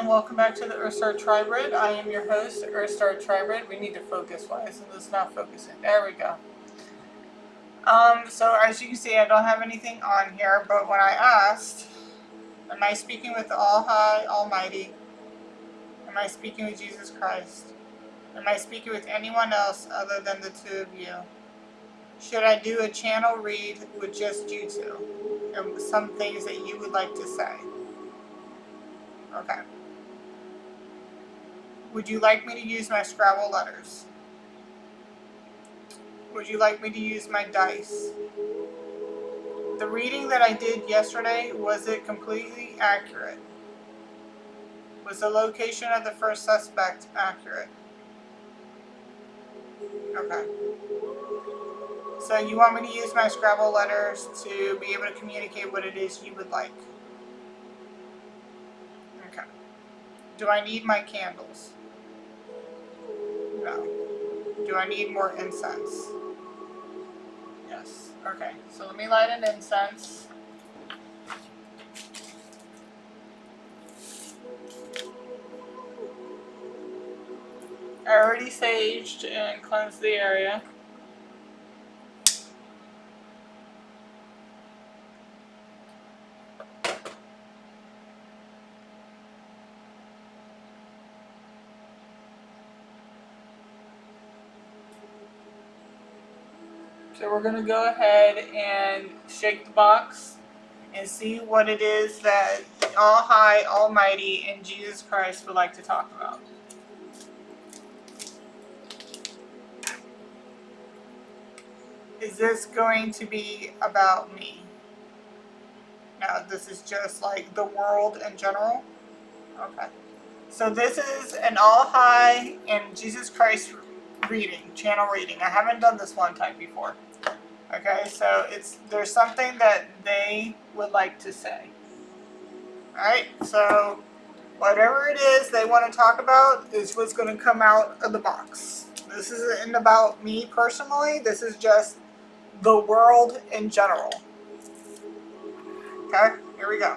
welcome back to the Earthstar Tribrid. I am your host, Earthstar Tribrid. We need to focus. Why isn't this not focusing? There we go. So as you can see, I don't have anything on here, but when I asked, am I speaking with the All High, Almighty? Am I speaking with Jesus Christ? Am I speaking with anyone else other than the two of you? Should I do a channel read with just you two? And some things that you would like to say? Okay. Would you like me to use my Scrabble letters? Would you like me to use my dice? The reading that I did yesterday, was it completely accurate? Was the location of the first suspect accurate? Okay. So you want me to use my Scrabble letters to be able to communicate what it is you would like? Okay. Do I need my candles? No. Do I need more incense? Yes. Okay. So let me light an incense. I already saged and cleansed the area. So we're going to go ahead and shake the box and see what it is that All High, Almighty, and Jesus Christ would like to talk about. Is this going to be about me? No, this is just like the world in general? Okay. So this is an All High and Jesus Christ reading, channel reading. I haven't done this one type before. Okay, so there's something that they would like to say. Alright, so whatever it is they want to talk about is what's going to come out of the box. This isn't about me personally, this is just the world in general. Okay, here we go.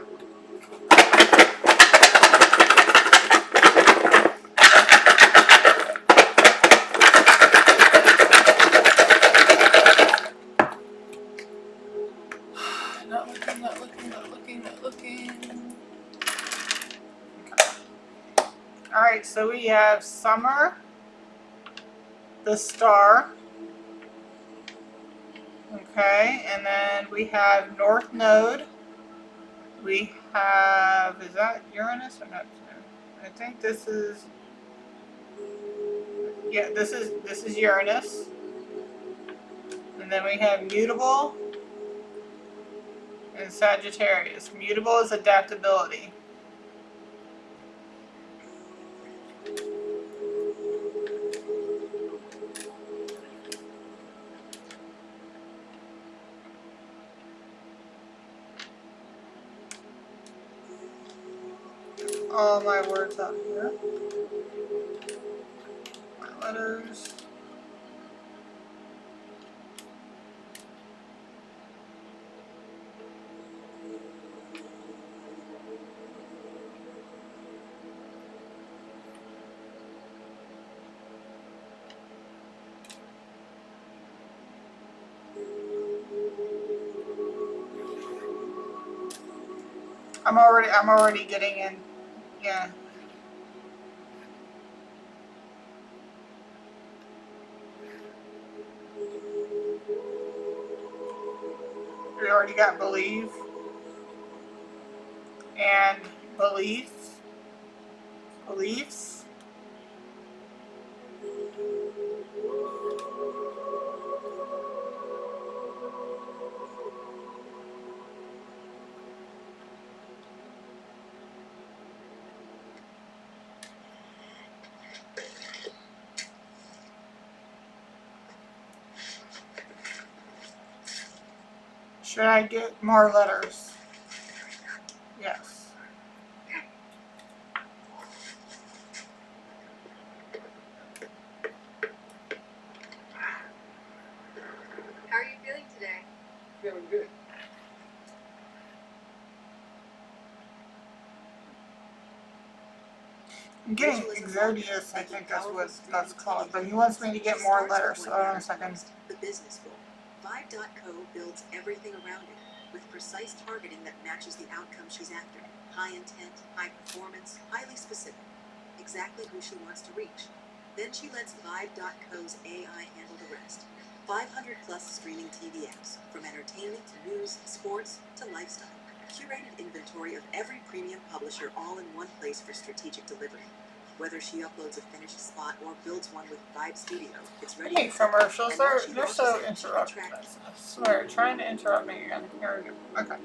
Not looking, not looking, not looking, not looking. Okay. Alright, so we have Summer, the Star. Okay, and then we have North Node. We have, is that Uranus or Neptune? I think this is, yeah, this is Uranus. And then we have Mutable and Sagittarius. Mutable is adaptability. All my words out here. My letters. I'm already getting in. Yeah. We already got believe and beliefs. Beliefs. Should I get more letters? Yes. How are you feeling today? Feeling good. I'm getting Exodius, I think that's what that's called, but he wants me to get more letters, so hold on a second. The business goal. Vibe.co builds everything around it, with precise targeting that matches the outcome she's after. High intent, high performance, highly specific. Exactly who she wants to reach. Then she lets Vibe.co's AI handle the rest. 500 plus streaming TV apps, from entertainment to news, sports to lifestyle. Curated inventory of every premium publisher all in one place for strategic delivery. Whether she uploads a finished spot or builds one with Vibe Studio, it's I ready. hate commercials, they're so interrupting. I swear, trying to interrupt me again. Here we go. Okay.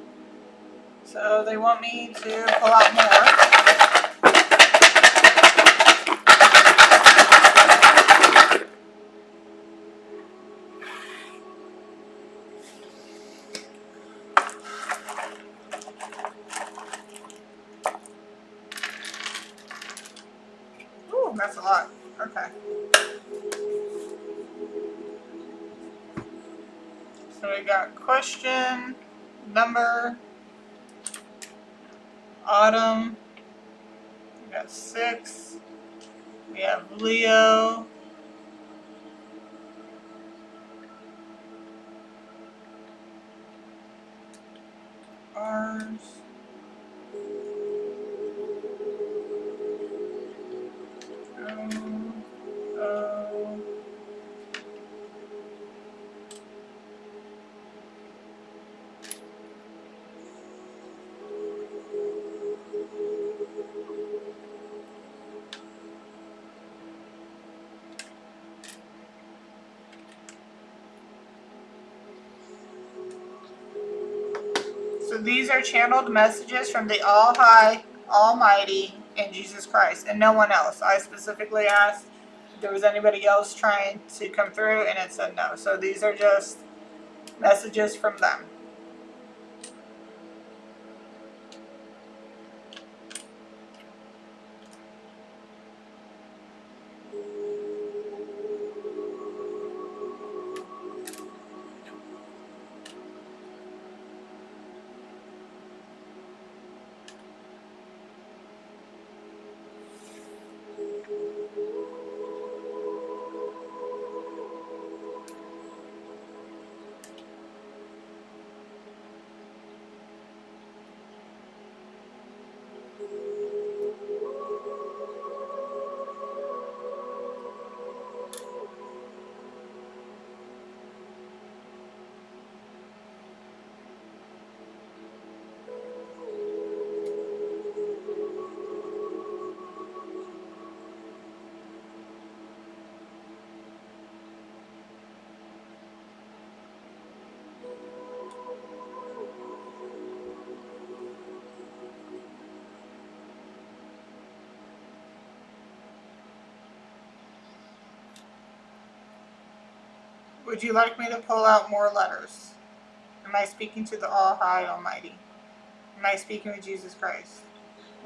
So they want me to pull out more. Ooh, that's a lot. Okay. So we got question, number, autumn. We got 6. We have Leo. Ours. O. So these are channeled messages from the All High, Almighty, and Jesus Christ, and no one else. I specifically asked if there was anybody else trying to come through, and it said no. So these are just messages from them. Would you like me to pull out more letters? Am I speaking to the All High Almighty? Am I speaking with Jesus Christ?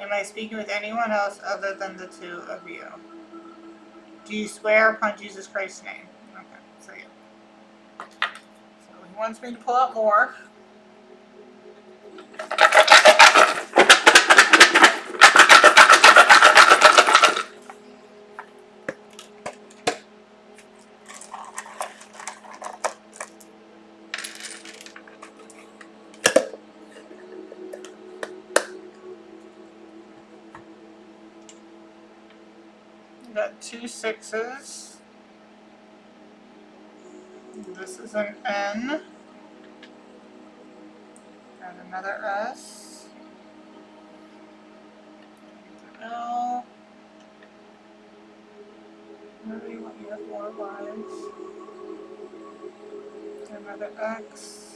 Am I speaking with anyone else other than the two of you? Do you swear upon Jesus Christ's name? Okay, so yeah. So he wants me to pull out more. Got 2 6s. This is an N. And another S. L. Maybe you want me to have more Y's. Another X.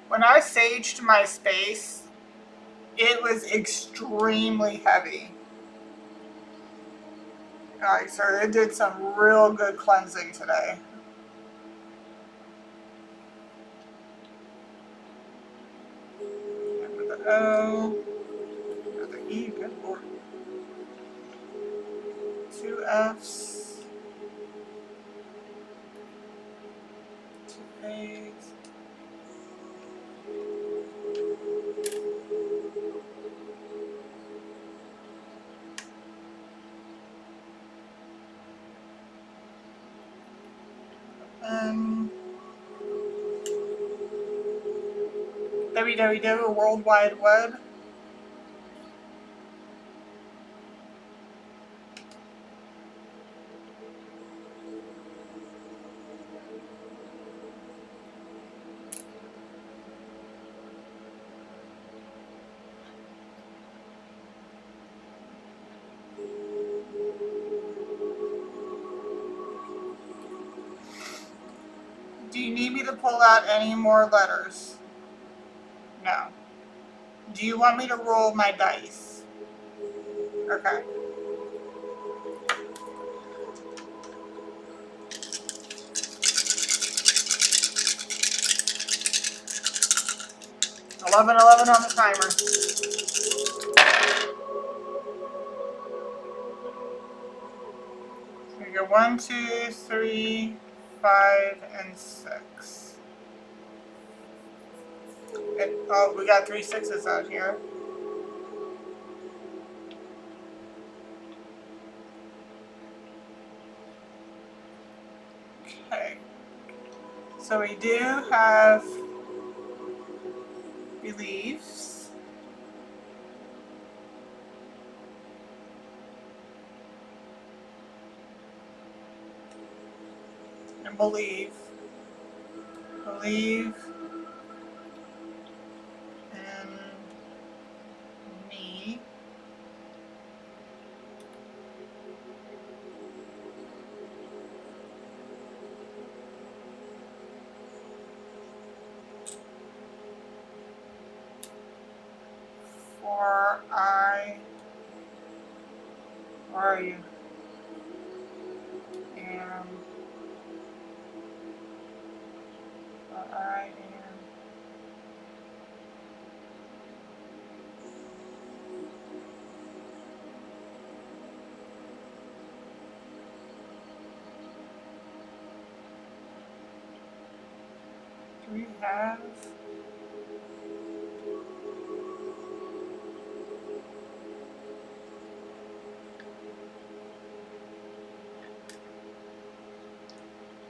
When I saged my space, it was extremely heavy. Alright, so it did some real good cleansing today. Another O. Another E, good lord. F's. 2 A's. www World Wide Web. Do you need me to pull out any more letters? No. Do you want me to roll my dice? Okay. $11 on the timer. So we go 1, 2, 3, 5, and 6. And, oh, we got 3 6s out here. Okay. So we do have beliefs. And believe. Believe in me. For I, where are you? Am, for I am. Do we have?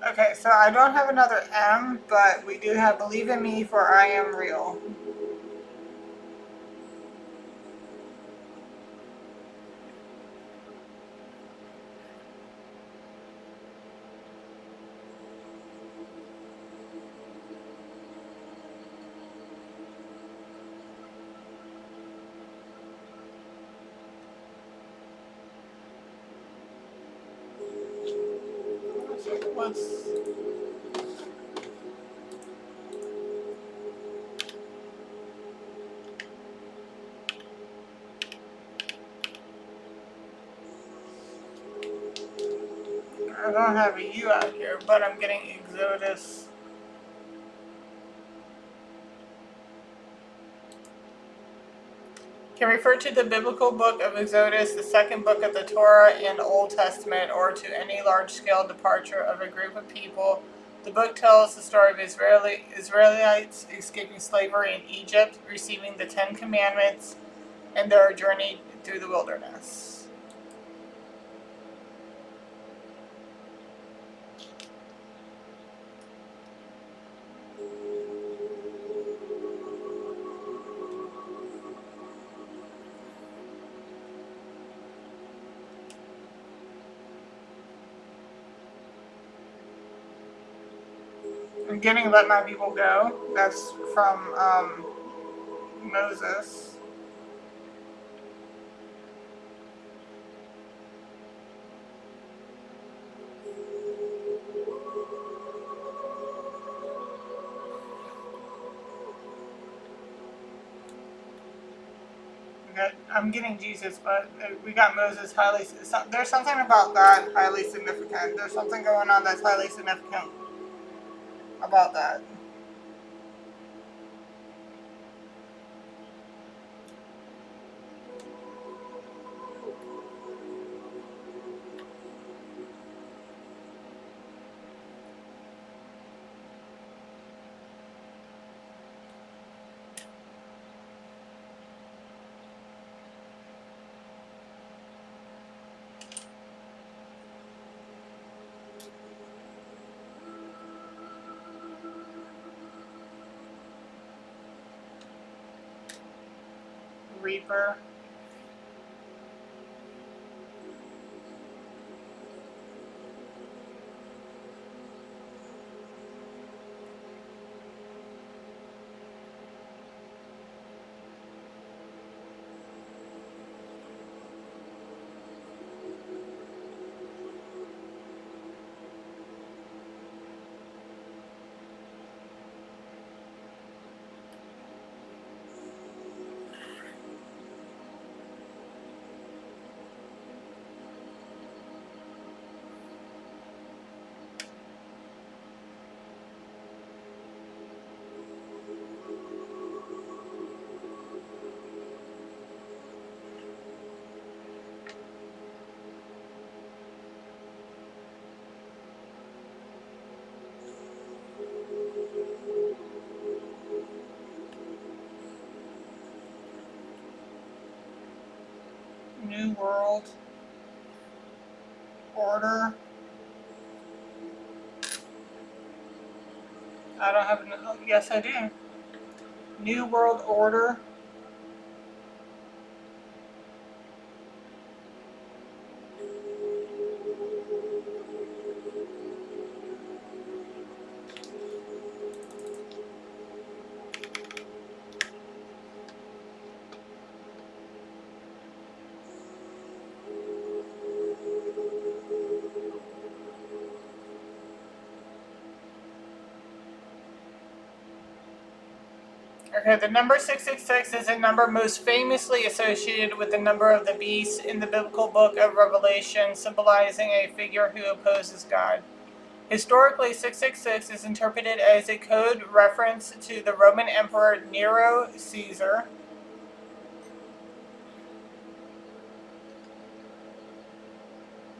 Okay, so I don't have another M, but we do have believe in me for I am real. What's I don't have a U out here, but I'm getting Exodus. Can refer to the biblical book of Exodus, the second book of the Torah and Old Testament, or to any large-scale departure of a group of people. The book tells the story of Israelites escaping slavery in Egypt, receiving the 10 Commandments, and their journey through the wilderness. I'm getting let my people go. That's from Moses. I'm getting Jesus, but we got Moses highly. There's something about that highly significant. There's something going on that's highly significant about that. Reaper. New World Order. I don't have. Oh, yes, I do. New World Order. Okay, the number 666 is a number most famously associated with the number of the beast in the biblical book of Revelation, symbolizing a figure who opposes God. Historically, 666 is interpreted as a code reference to the Roman Emperor Nero Caesar.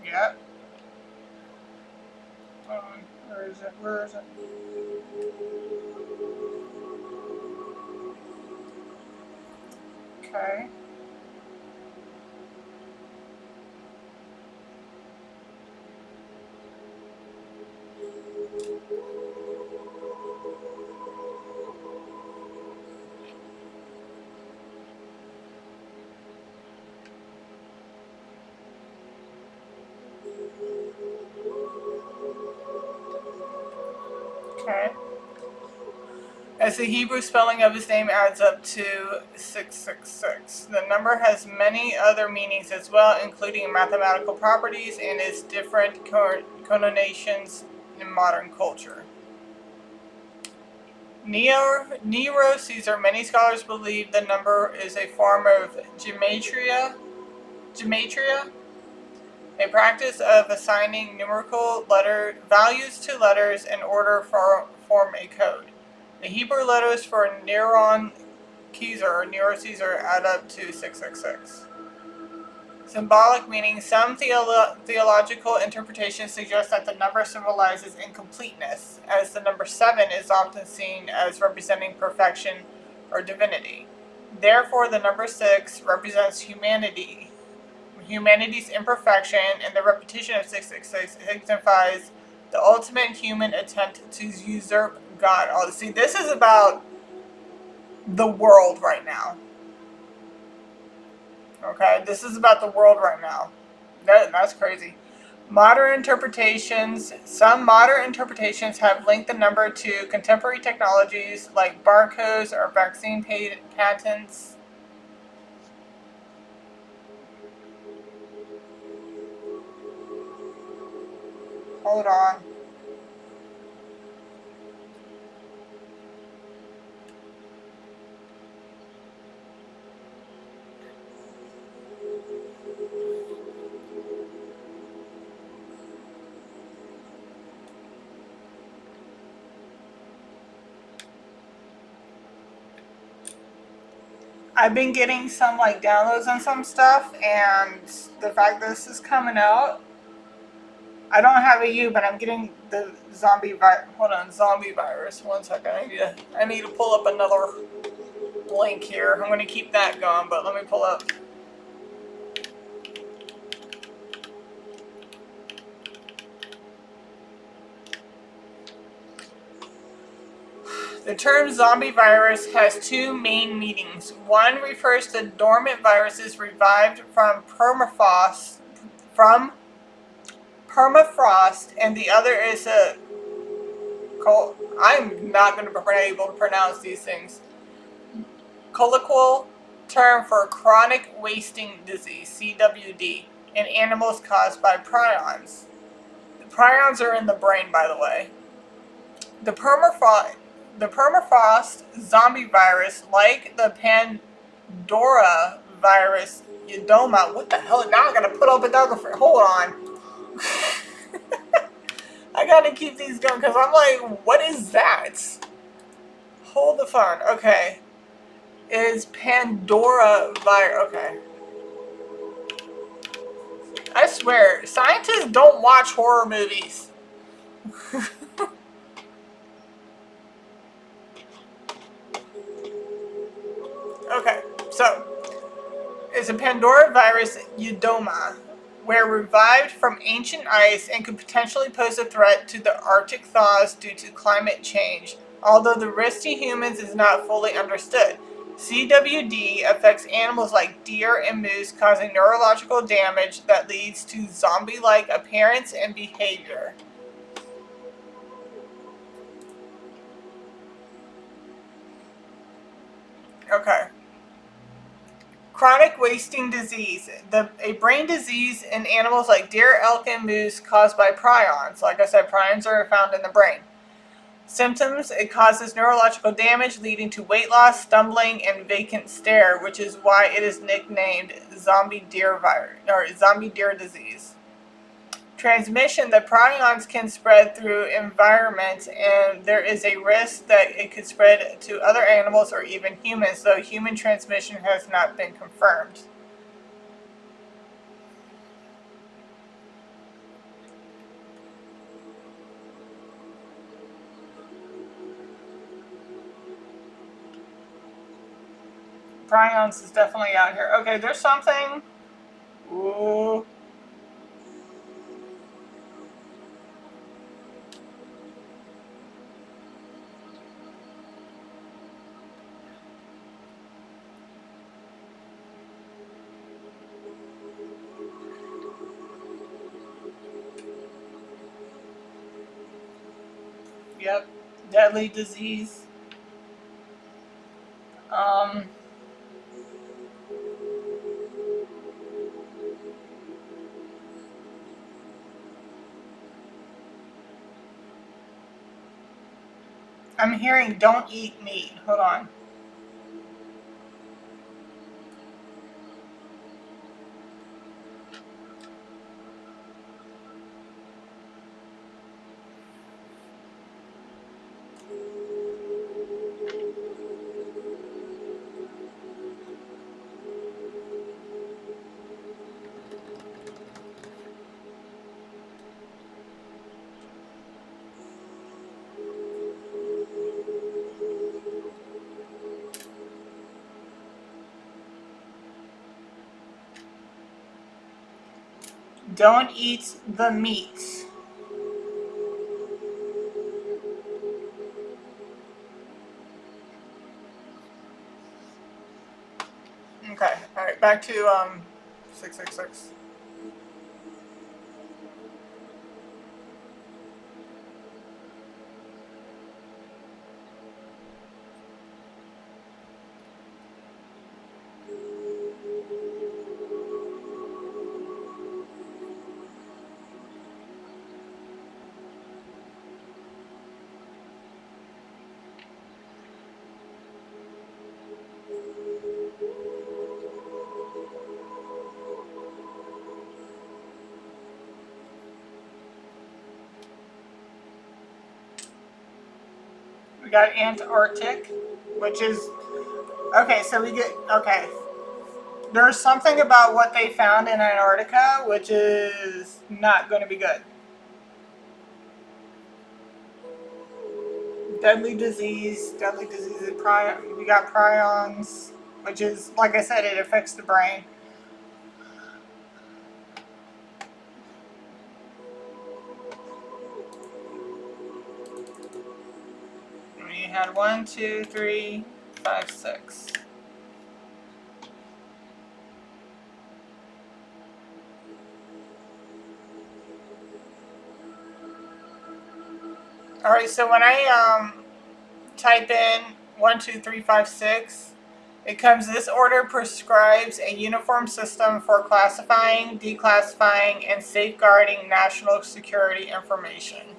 Yep. Where is it? Where is it? Okay. Okay. As the Hebrew spelling of his name adds up to 666. The number has many other meanings as well, including mathematical properties and its different connotations in modern culture. Nero Caesar, many scholars believe the number is a form of gematria, a practice of assigning numerical values to letters in order to form a code. The Hebrew letters for Nero Caesar add up to 666. Symbolic meaning. Some theological interpretations suggest that the number symbolizes incompleteness, as the number 7 is often seen as representing perfection or divinity. Therefore, the number 6 represents humanity's imperfection, and the repetition of 666 signifies the ultimate human attempt to usurp God. Oh, see, this is about the world right now. Okay, this is about the world right now. That's crazy. Some modern interpretations have linked the number to contemporary technologies like barcodes or vaccine patents. Hold on. I've been getting some like downloads on some stuff, and the fact that this is coming out, I don't have a U, but I'm getting the zombie virus. Hold on, zombie virus. 1 second. I need to pull up another link here. I'm gonna keep that going, but let me pull up. The term zombie virus has two main meanings. One refers to dormant viruses revived from permafrost, and the other is a I'm not going to be able to pronounce these things. Colloquial term for chronic wasting disease (CWD) in animals caused by prions. The prions are in the brain, by the way. The permafrost zombie virus, like the Pandora virus Eudoma. What the hell? Now I gotta put up another. Hold on. I gotta keep these going because I'm like, what is that? Hold the phone. Okay. Is Pandora virus. Okay. I swear, scientists don't watch horror movies. Okay, so it's a Pandora virus Eudoma, where revived from ancient ice and could potentially pose a threat to the Arctic thaws due to climate change, although the risk to humans is not fully understood. CWD affects animals like deer and moose, causing neurological damage that leads to zombie-like appearance and behavior. Okay. Chronic wasting disease. A brain disease in animals like deer, elk, and moose caused by prions. Like I said, prions are found in the brain. Symptoms: it causes neurological damage leading to weight loss, stumbling, and vacant stare, which is why it is nicknamed zombie deer virus or zombie deer disease. Transmission: the prions can spread through environments, and there is a risk that it could spread to other animals or even humans, though human transmission has not been confirmed. Prions is definitely out here. Okay, there's something. Ooh. Yep. Deadly disease. Um. I'm hearing don't eat meat. Hold on. Don't eat the meat. Okay. All right. Back to 666. We got Antarctic, which is okay. So we get okay. There's something about what they found in Antarctica, which is not going to be good. Deadly disease, we got prions, which is, like I said, it affects the brain. We had 1, 2, 3, 5, 6. All right, so when I type in 1, 2, 3, 5, 6, it comes, this order prescribes a uniform system for classifying, declassifying, and safeguarding national security information.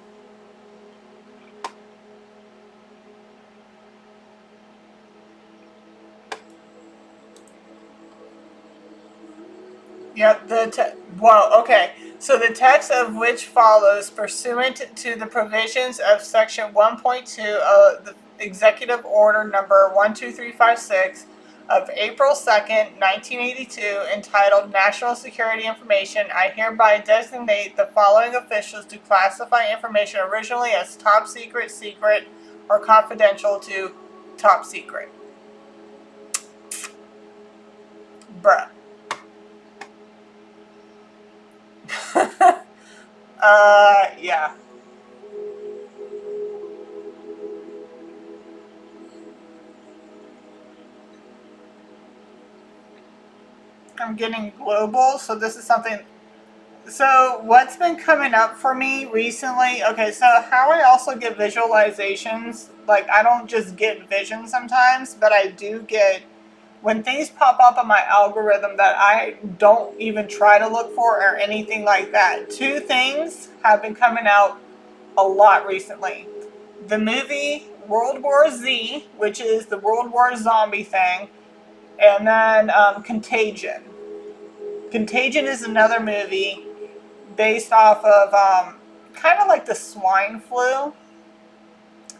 Yep, well, okay. So the text of which follows, pursuant to the provisions of Section 1.2 of the Executive Order Number 12356 of April 2nd, 1982, entitled National Security Information, I hereby designate the following officials to classify information originally as top secret, secret, or confidential to top secret. Bruh. Yeah. I'm getting global, so this is something. So what's been coming up for me recently? Okay, so how I also get visualizations, like I don't just get visions sometimes, but I do get when things pop up on my algorithm that I don't even try to look for or anything like that. Two things have been coming out a lot recently. The movie World War Z, which is the World War zombie thing, and then Contagion. Contagion is another movie based off of kind of like the swine flu.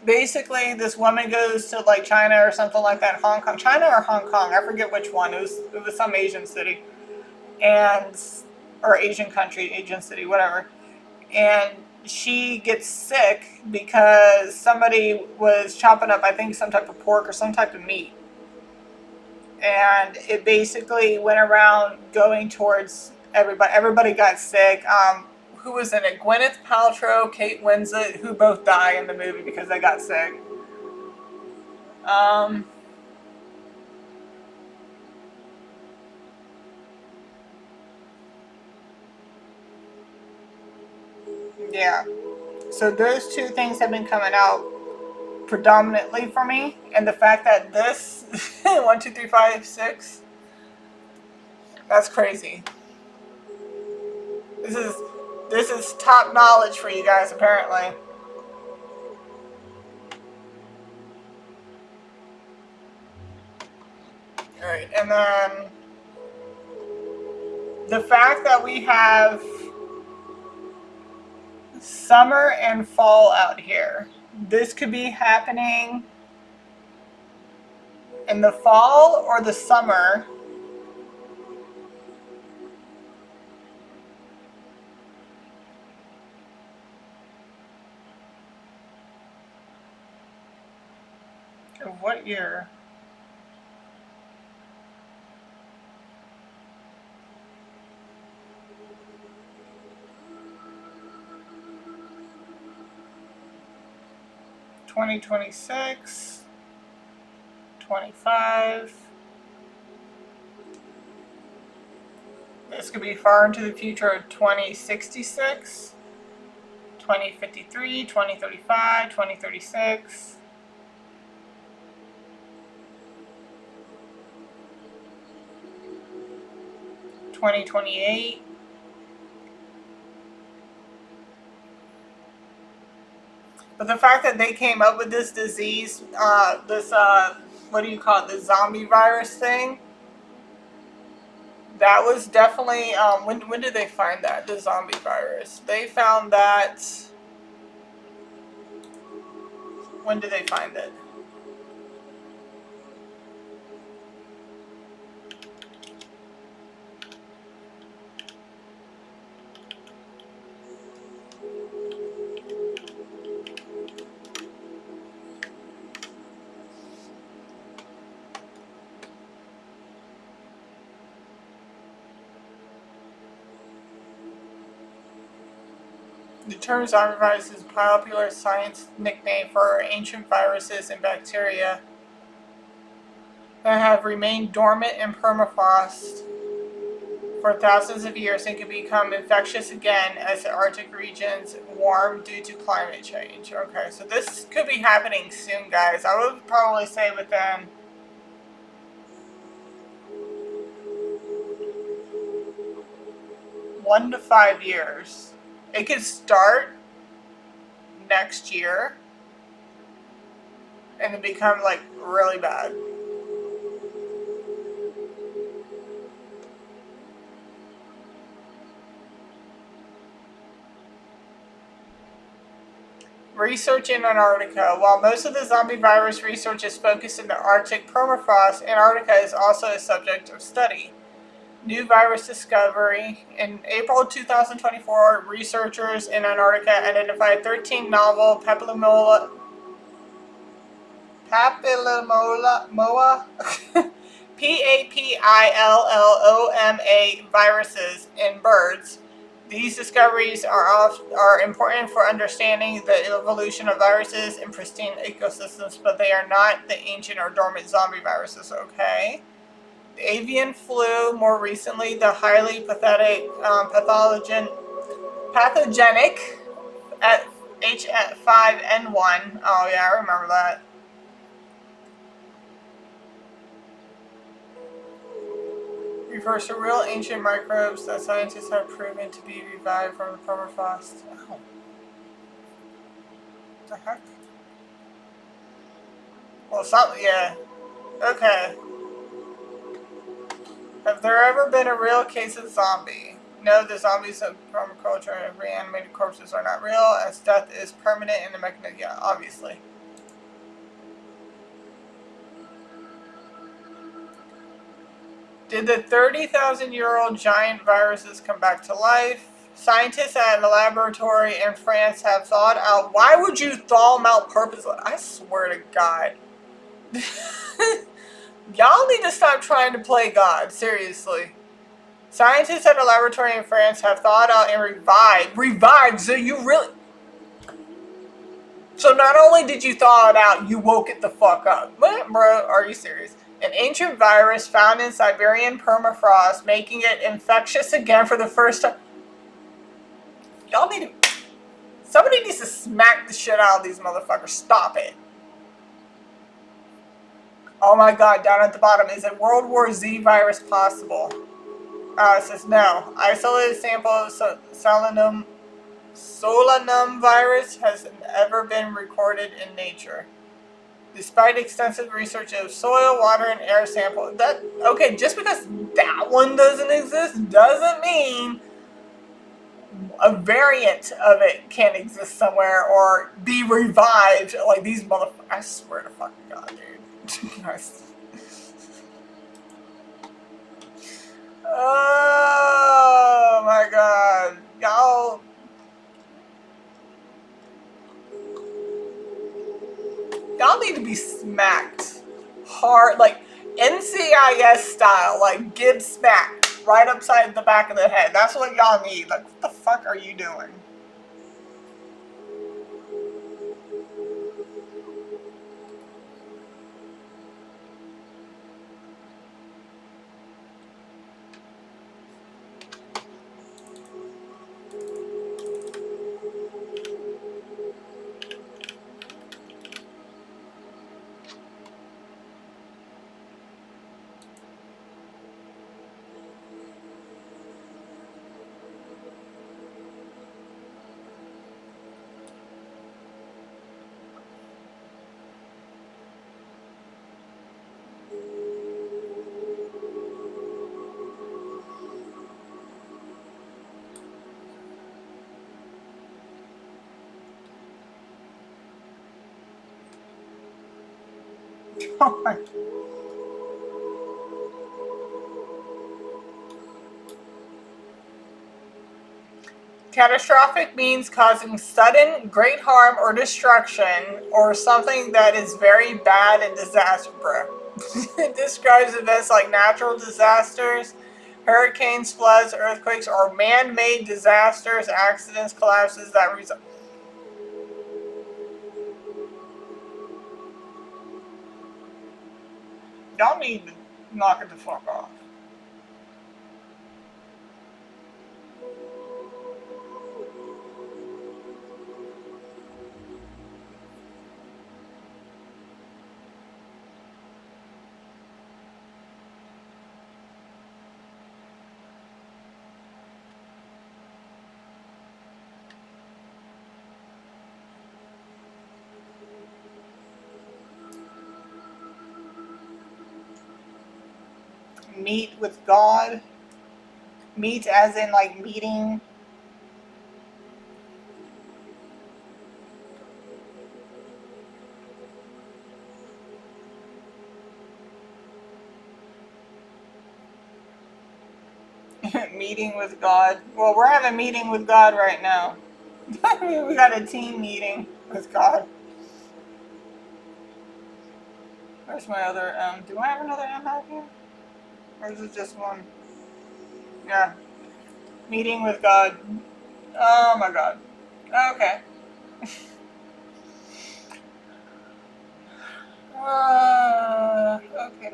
Basically, this woman goes to like China or something like that, Hong Kong, China or Hong Kong, I forget which one. It was some Asian city, and or Asian country, Asian city, whatever. And she gets sick because somebody was chopping up, I think, some type of pork or some type of meat, and it basically went around going towards everybody. Everybody got sick. Who was in it? Gwyneth Paltrow, Kate Winslet, who both die in the movie because they got sick. Yeah. So those two things have been coming out predominantly for me, and the fact that this 1, 2, 3, 5, 6, that's crazy. This is top knowledge for you guys, apparently. All right, and then the fact that we have summer and fall out here. This could be happening in the fall or the summer. Of what year? (2026), 25. This could be far into the future of 2066, 2053, 2035, 2036. (2028). But the fact that they came up with this disease, what do you call it, the zombie virus thing, that was definitely, when did they find that, the zombie virus? They found that, when did they find it? The term zombie virus is a popular science nickname for ancient viruses and bacteria that have remained dormant in permafrost for thousands of years and can become infectious again as the Arctic regions warm due to climate change. Okay, so this could be happening soon, guys. I would probably say within 1 to 5 years. It could start next year and then become like really bad. Research in Antarctica. While most of the zombie virus research is focused in the Arctic permafrost, Antarctica is also a subject of study. New virus discovery. In April 2024, researchers in Antarctica identified 13 novel papillomoa PAPILLOMA viruses in birds. These discoveries are important for understanding the evolution of viruses in pristine ecosystems, but they are not the ancient or dormant zombie viruses, okay? The avian flu, more recently, the highly pathogenic at H5N1. Oh yeah, I remember that. Refers to real ancient microbes that scientists have proven to be revived from the permafrost. Oh. What the heck? Well, yeah. Okay. Have there ever been a real case of zombie? No, the zombies of permaculture and reanimated corpses are not real, as death is permanent in the mechanism. Yeah, obviously. Did the 30,000-year-old giant viruses come back to life? Scientists at a laboratory in France have thawed out. Why would you thaw them out purposely? I swear to God. Y'all need to stop trying to play God. Seriously. Scientists at a laboratory in France have thawed out and revived. Revived? So you really... So not only did you thaw it out, you woke it the fuck up. What, bro? Are you serious? An ancient virus found in Siberian permafrost, making it infectious again for the first time. Y'all need to... Somebody needs to smack the shit out of these motherfuckers. Stop it. Oh my God, down at the bottom. Is a World War Z virus possible? It says no. Isolated sample of solanum virus has never been recorded in nature. Despite extensive research of soil, water, and air samples. Okay, just because that one doesn't exist doesn't mean a variant of it can't exist somewhere or be revived. Like these motherfuckers. I swear to fucking God, dude. Oh my God. Y'all need to be smacked hard, like NCIS style, like get smacked right upside the back of the head. That's what y'all need. Like, what the fuck are you doing? Oh my. Catastrophic means causing sudden, great harm or destruction, or something that is very bad and disastrous. It describes events like natural disasters, Hurricanes, floods, earthquakes, or man-made disasters, accidents, collapses that result. Y'all need to knock it the fuck off. Meet with God. Meet as in like meeting. Meeting with God. Well, we're having a meeting with God right now. We got a team meeting with God. Where's my other M? Do I have another M out here? Or is it just one? Yeah. Meeting with God. Oh my God. Okay.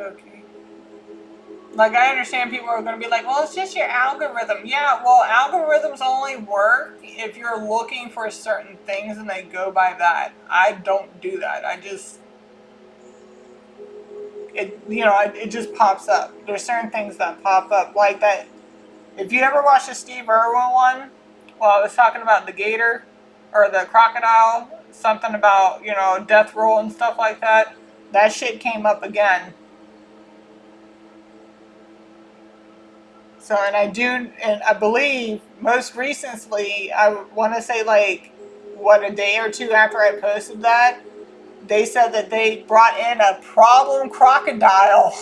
Okay. Like, I understand people are going to be like, well, it's just your algorithm. Yeah, well, algorithms only work if you're looking for certain things and they go by that. I don't do that. I just, it just pops up. There's certain things that pop up. Like that, if you ever watched the Steve Irwin one, well, I was talking about the gator or the crocodile, something about, death roll and stuff like that. That shit came up again. So, and I believe most recently, I want to say like, a day or two after I posted that, they said that they brought in a problem crocodile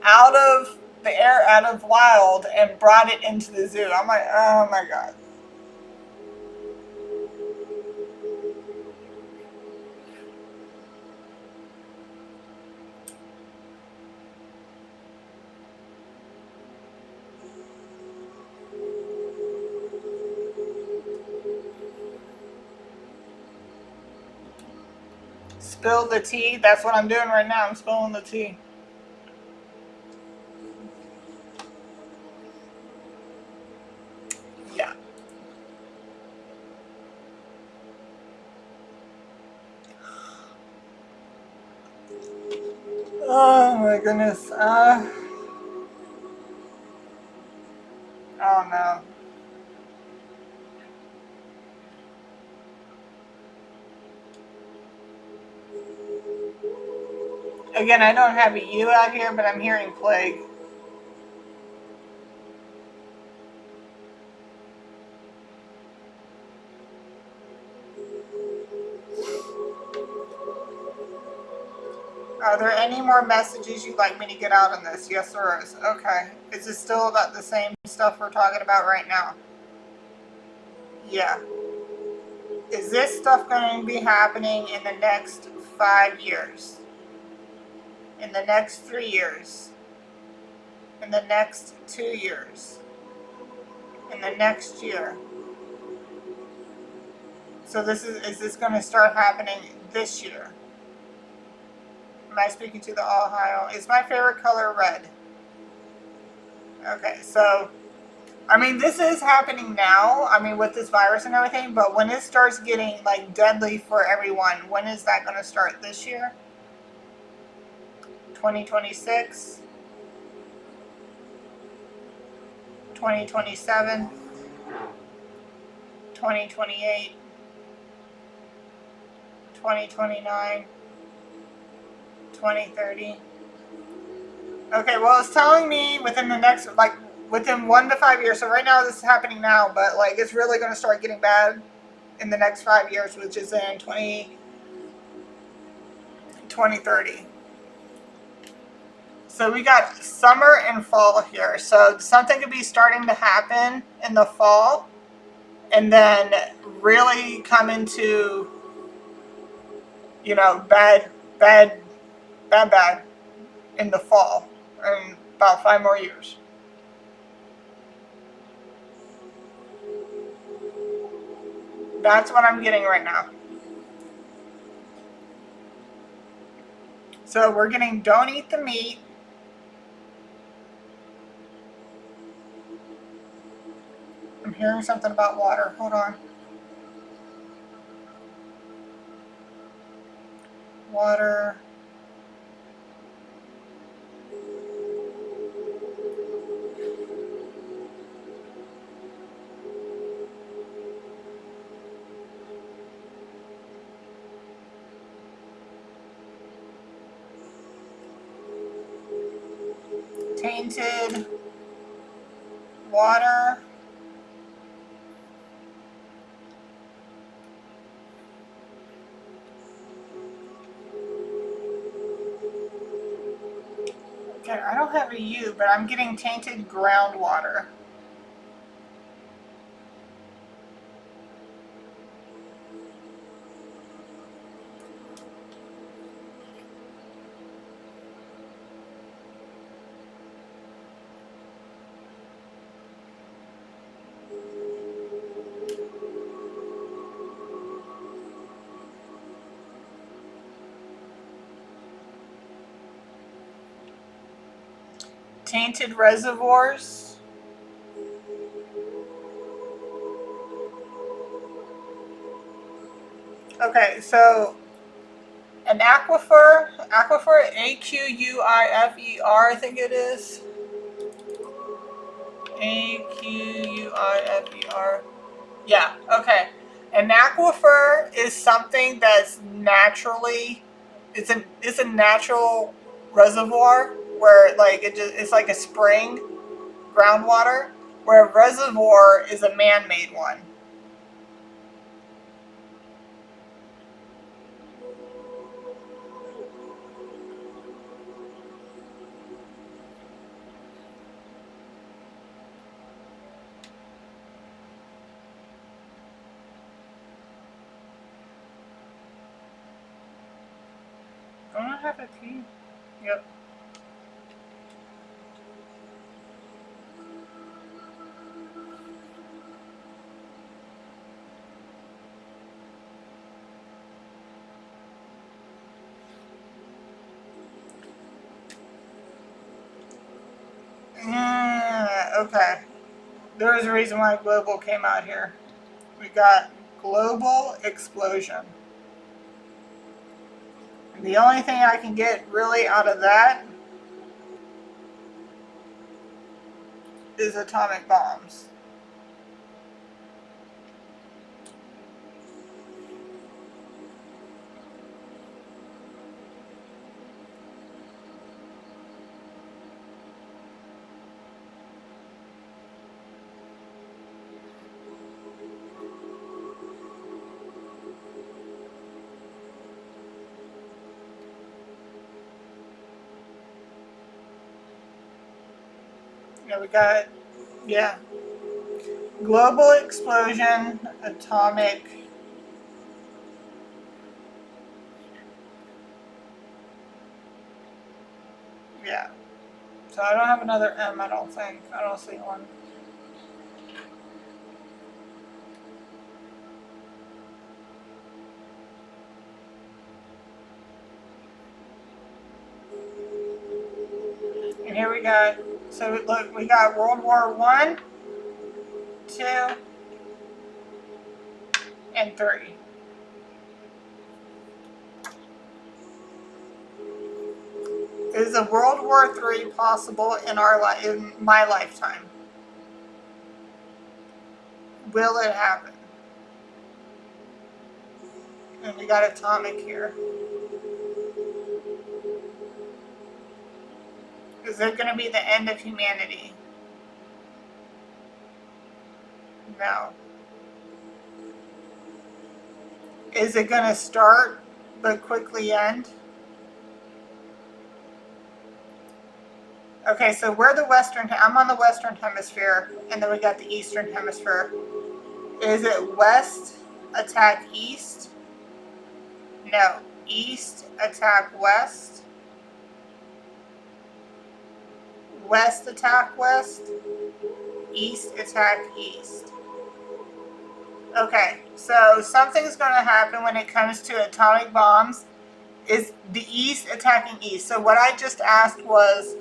out of the air, out of wild, and brought it into the zoo. I'm like, oh my God. Spill the tea. That's what I'm doing right now. I'm spilling the tea. Yeah. Oh my goodness. Oh no. Again, I don't have a U out here, but I'm hearing plague. Are there any more messages you'd like me to get out on this? Yes, there is. Okay. Is it still about the same stuff we're talking about right now? Yeah. Is this stuff going to be happening in the next 5 years? In the next 3 years? In the next 2 years? In the next year? So is this going to start happening this year? Am I speaking to the Ohio? Is my favorite color red? Okay, so, I mean, this is happening now, with this virus and everything, but when it starts getting, like, deadly for everyone, when is that going to start? This year? 2026? 2027? 2028? 2029? 2030? Okay, well, it's telling me within the next, within 1 to 5 years. So right now this is happening now, but, it's really going to start getting bad in the next 5 years, which is in 2030. So we got summer and fall here. So something could be starting to happen in the fall and then really come into, bad in the fall in about 5 more years. That's what I'm getting right now. So we're getting don't eat the meat. I'm hearing something about water. Hold on. Water. Tainted water. Okay, I don't have a U, but I'm getting tainted groundwater. Tainted reservoirs. Okay, so an aquifer, A-Q-U-I-F-E-R, I think it is. A-Q-U-I-F-E-R. Yeah, okay. An aquifer is something that's naturally, it's a natural reservoir where like it's like a spring, groundwater, where a reservoir is a man-made one. Don't I have a T? Yep. Okay. There's a reason why global came out here. We got global explosion. And the only thing I can get really out of that is atomic bombs. Yeah, we got, yeah. Global explosion, atomic. Yeah. So I don't have another M, I don't think. I don't see one. And here we got, so look, we got World War I, II, and III. Is a World War III possible in in my lifetime? Will it happen? And we got atomic here. Is it going to be the end of humanity? No. Is it going to start but quickly end? Okay, so we're the Western, I'm on the Western Hemisphere, and then we got the Eastern Hemisphere. Is it West attack East? No. East attack West? West attack West? East attack East? Okay, so something's going to happen when it comes to atomic bombs. Is the East attacking East? So what I just asked was,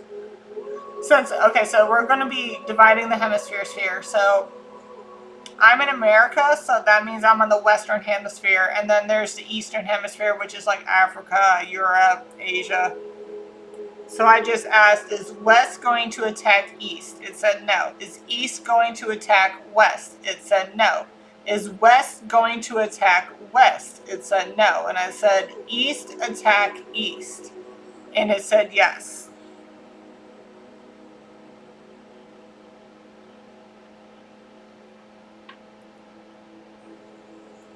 okay, so we're going to be dividing the hemispheres here. So I'm in America, so that means I'm on the Western Hemisphere, and then there's the Eastern Hemisphere, which is like Africa, Europe, Asia. So I just asked, is West going to attack East? It said no. Is East going to attack West? It said no. Is West going to attack West? It said no. And I said, East attack East. And it said yes.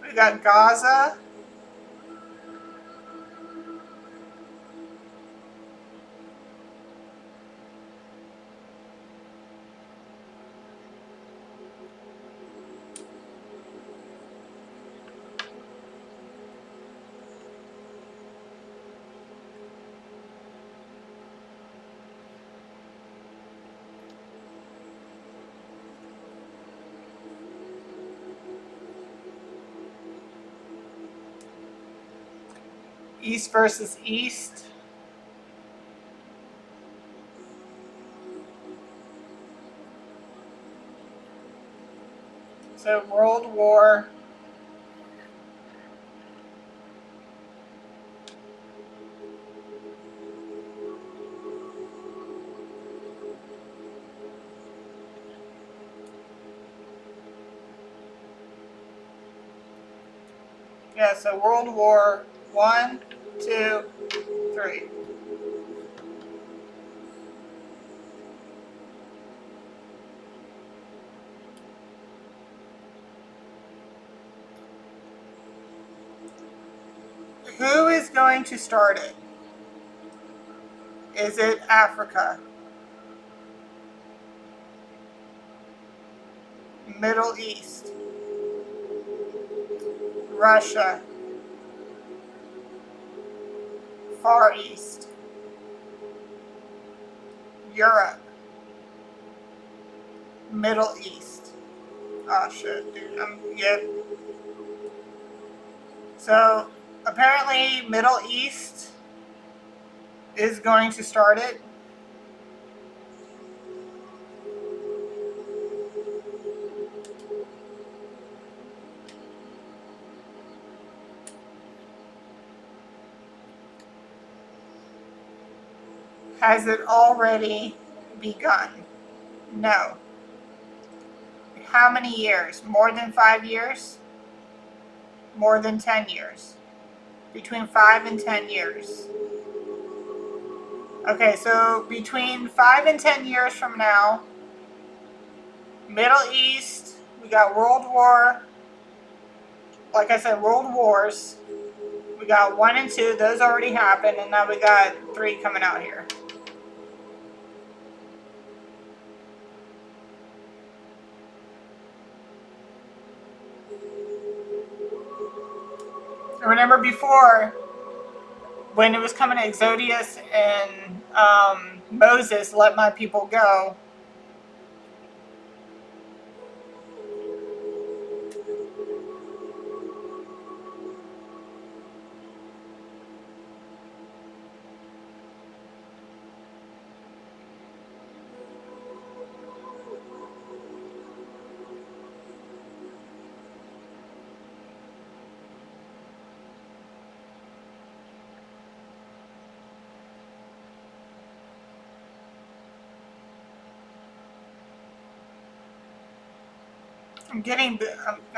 We got Gaza. East versus East. So World War. Yeah, so World War 1, 2, 3. Who is going to start it? Is it Africa? Middle East? Russia? Far East? Europe? Middle East? Oh shit, dude, yep. So, apparently Middle East is going to start it. Has it already begun? No. How many years? More than 5 years? More than 10 years? Between 5 and 10 years. Okay, so between 5 and 10 years from now, Middle East, we got World War, like I said, World Wars. We got 1 and 2, those already happened, and now we got 3 coming out here. I remember before, when it was coming to Exodus and Moses, let my people go.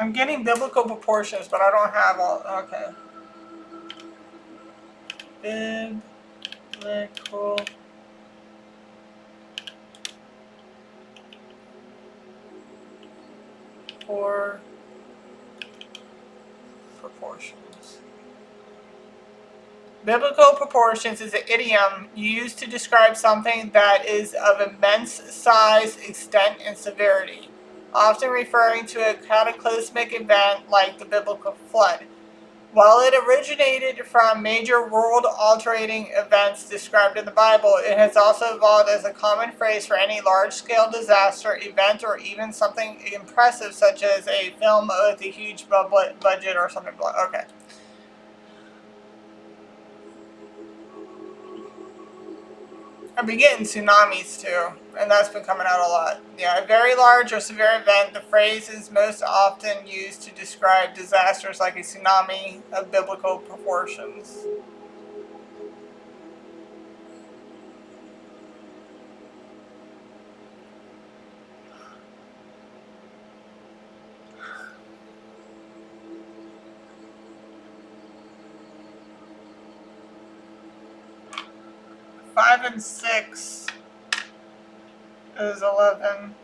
I'm getting biblical proportions, but I don't have all. Okay. Biblical proportions. Biblical proportions is an idiom used to describe something that is of immense size, extent, and severity, often referring to a cataclysmic event like the biblical flood. While it originated from major world-altering events described in the Bible, it has also evolved as a common phrase for any large-scale disaster, event, or even something impressive such as a film with a huge budget or something. Okay. I've been getting tsunamis too, and that's been coming out a lot. Yeah, a very large or severe event. The phrase is most often used to describe disasters like a tsunami of biblical proportions. Five and six is 11.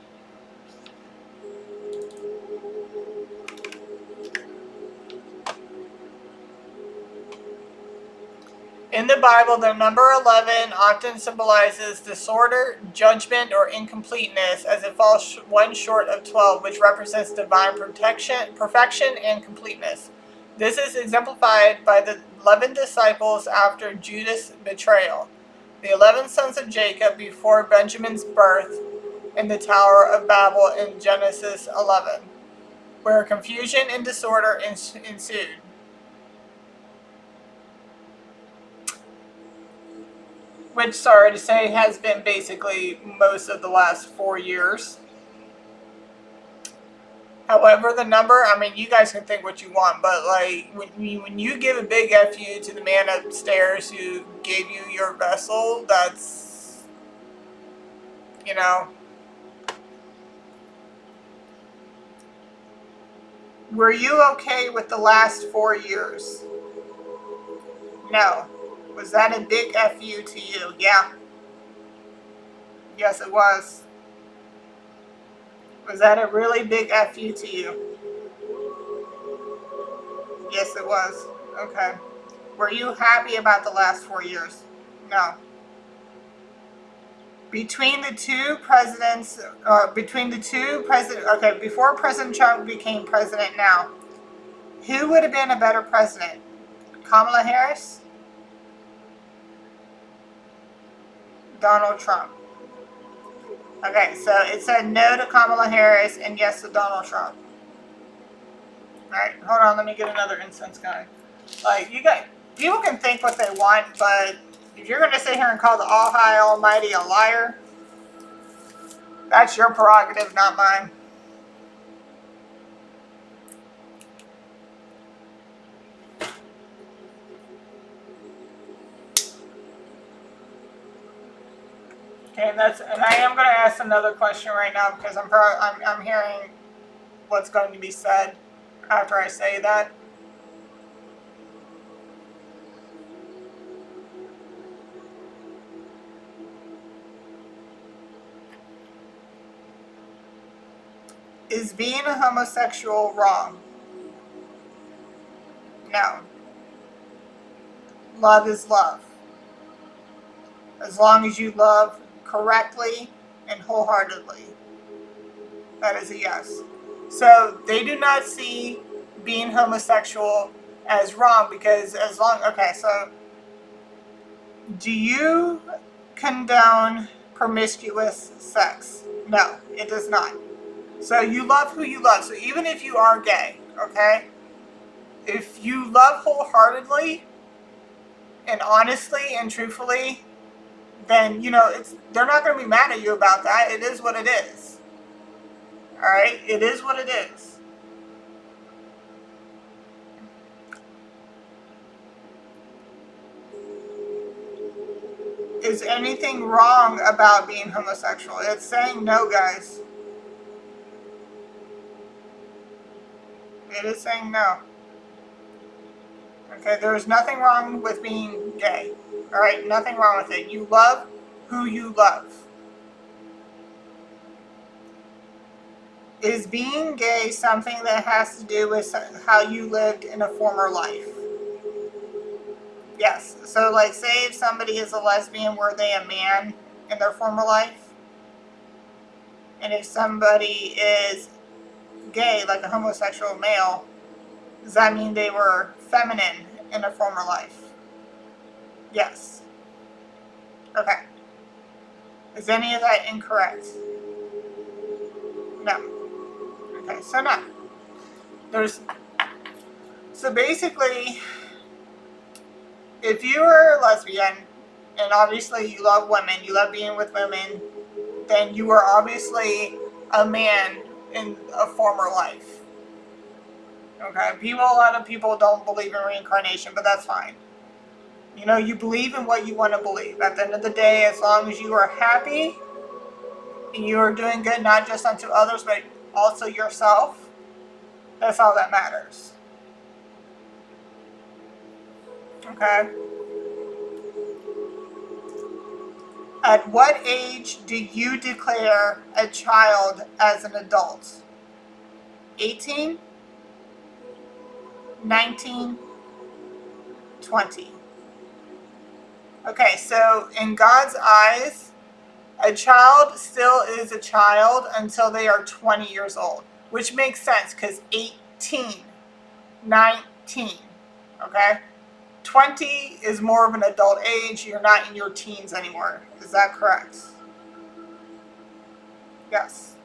In the Bible, the number 11 often symbolizes disorder, judgment, or incompleteness, as it falls one short of 12, which represents divine perfection, and completeness. This is exemplified by the 11 disciples after Judas' betrayal, the 11 sons of Jacob before Benjamin's birth, and the Tower of Babel in Genesis 11, where confusion and disorder ensued. Which, sorry to say, has been basically most of the last 4 years. However, the number, I mean, you guys can think what you want, but like, when you give a big F you to the man upstairs who gave you your vessel, that's, you know. Were you okay with the last 4 years? No. Was that a big F you to you? Yeah. Yes, it was. Was that a really big F you to you? Yes, it was. Okay. Were you happy about the last 4 years? No. Between the two presidents, okay, before President Trump became president now, who would have been a better president? Kamala Harris? Donald Trump. Okay, so it said no to Kamala Harris and yes to Donald Trump. Alright, hold on, let me get another incense going. Like, people can think what they want, but if you're going to sit here and call the All High Almighty a liar, that's your prerogative, not mine. Okay, and I am going to ask another question right now because I'm hearing what's going to be said after I say that. Is being a homosexual wrong? No. Love is love. As long as you love correctly and wholeheartedly. That is a yes. So they do not see being homosexual as wrong because okay, so do you condone promiscuous sex? No, it does not. So you love who you love. So even if you are gay, okay, if you love wholeheartedly and honestly and truthfully, then, you know, they're not going to be mad at you about that. It is what it is. All right? It is what it is. Is anything wrong about being homosexual? It's saying no, guys. It is saying no. Okay, there's nothing wrong with being gay. Alright, nothing wrong with it. You love who you love. Is being gay something that has to do with how you lived in a former life? Yes. So, like, say if somebody is a lesbian, were they a man in their former life? And if somebody is gay, like a homosexual male, does that mean they were feminine in a former life? Yes. Okay. Is any of that incorrect? No. Okay, so no. So basically, if you are a lesbian, and obviously you love women, you love being with women, then you are obviously a man in a former life. Okay, a lot of people don't believe in reincarnation, but that's fine. You know, you believe in what you want to believe. At the end of the day, as long as you are happy and you are doing good, not just unto others, but also yourself, that's all that matters. Okay? At what age do you declare a child as an adult? 18, 19, 20. Okay, so in God's eyes, a child still is a child until they are 20 years old, which makes sense because 18, 19, okay? 20 is more of an adult age. You're not in your teens anymore. Is that correct? Yes.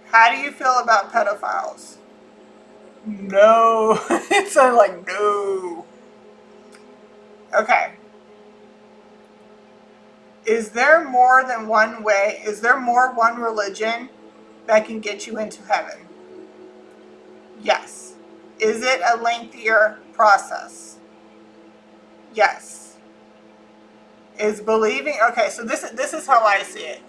How do you feel about pedophiles? No. It's like, no. Okay. Is there more than one way? Is there one religion that can get you into heaven? Yes. Is it a lengthier process? Yes. Is believing, okay, so this is how I see it.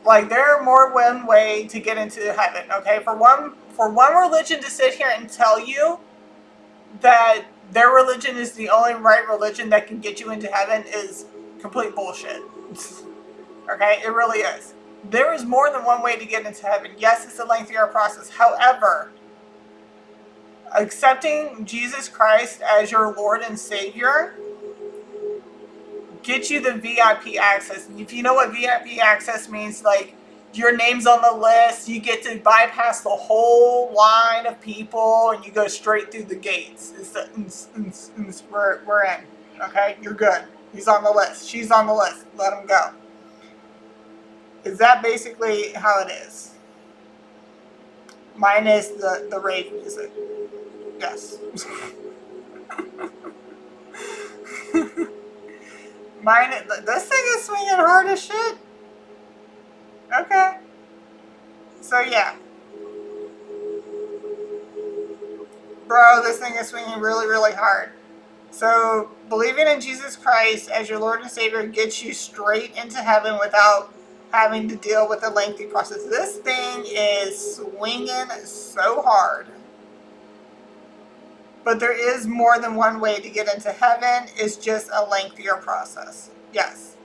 Like, there are more one way to get into heaven, okay? For one religion to sit here and tell you that their religion is the only right religion that can get you into heaven is complete bullshit. Okay, it really is. There is more than one way to get into heaven. Yes, it's a lengthier process. However, accepting Jesus Christ as your Lord and Savior gets you the VIP access. If you know what VIP access means, like, your name's on the list, you get to bypass the whole line of people and you go straight through the gates. We're in. Okay, you're good. He's on the list. She's on the list. Let him go. Is that basically how it is? Minus the rave music. Yes. This thing is swinging hard as shit. Okay. So yeah. Bro, this thing is swinging really, really hard. So believing in Jesus Christ as your Lord and Savior gets you straight into heaven without having to deal with a lengthy process. This thing is swinging so hard. But there is more than one way to get into heaven. It's just a lengthier process. Yes.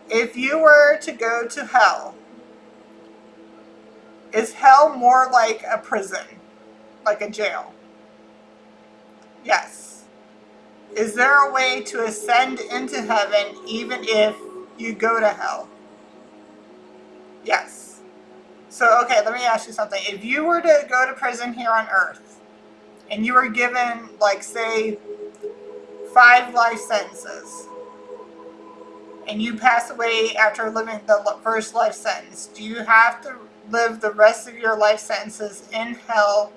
If you were to go to hell, is hell more like a prison? Like a jail? Yes. Is there a way to ascend into heaven even if you go to hell? Yes. So, okay, let me ask you something. If you were to go to prison here on Earth, and you were given, like, say, 5 life sentences, and you pass away after living the first life sentence, do you have to live the rest of your life sentences in hell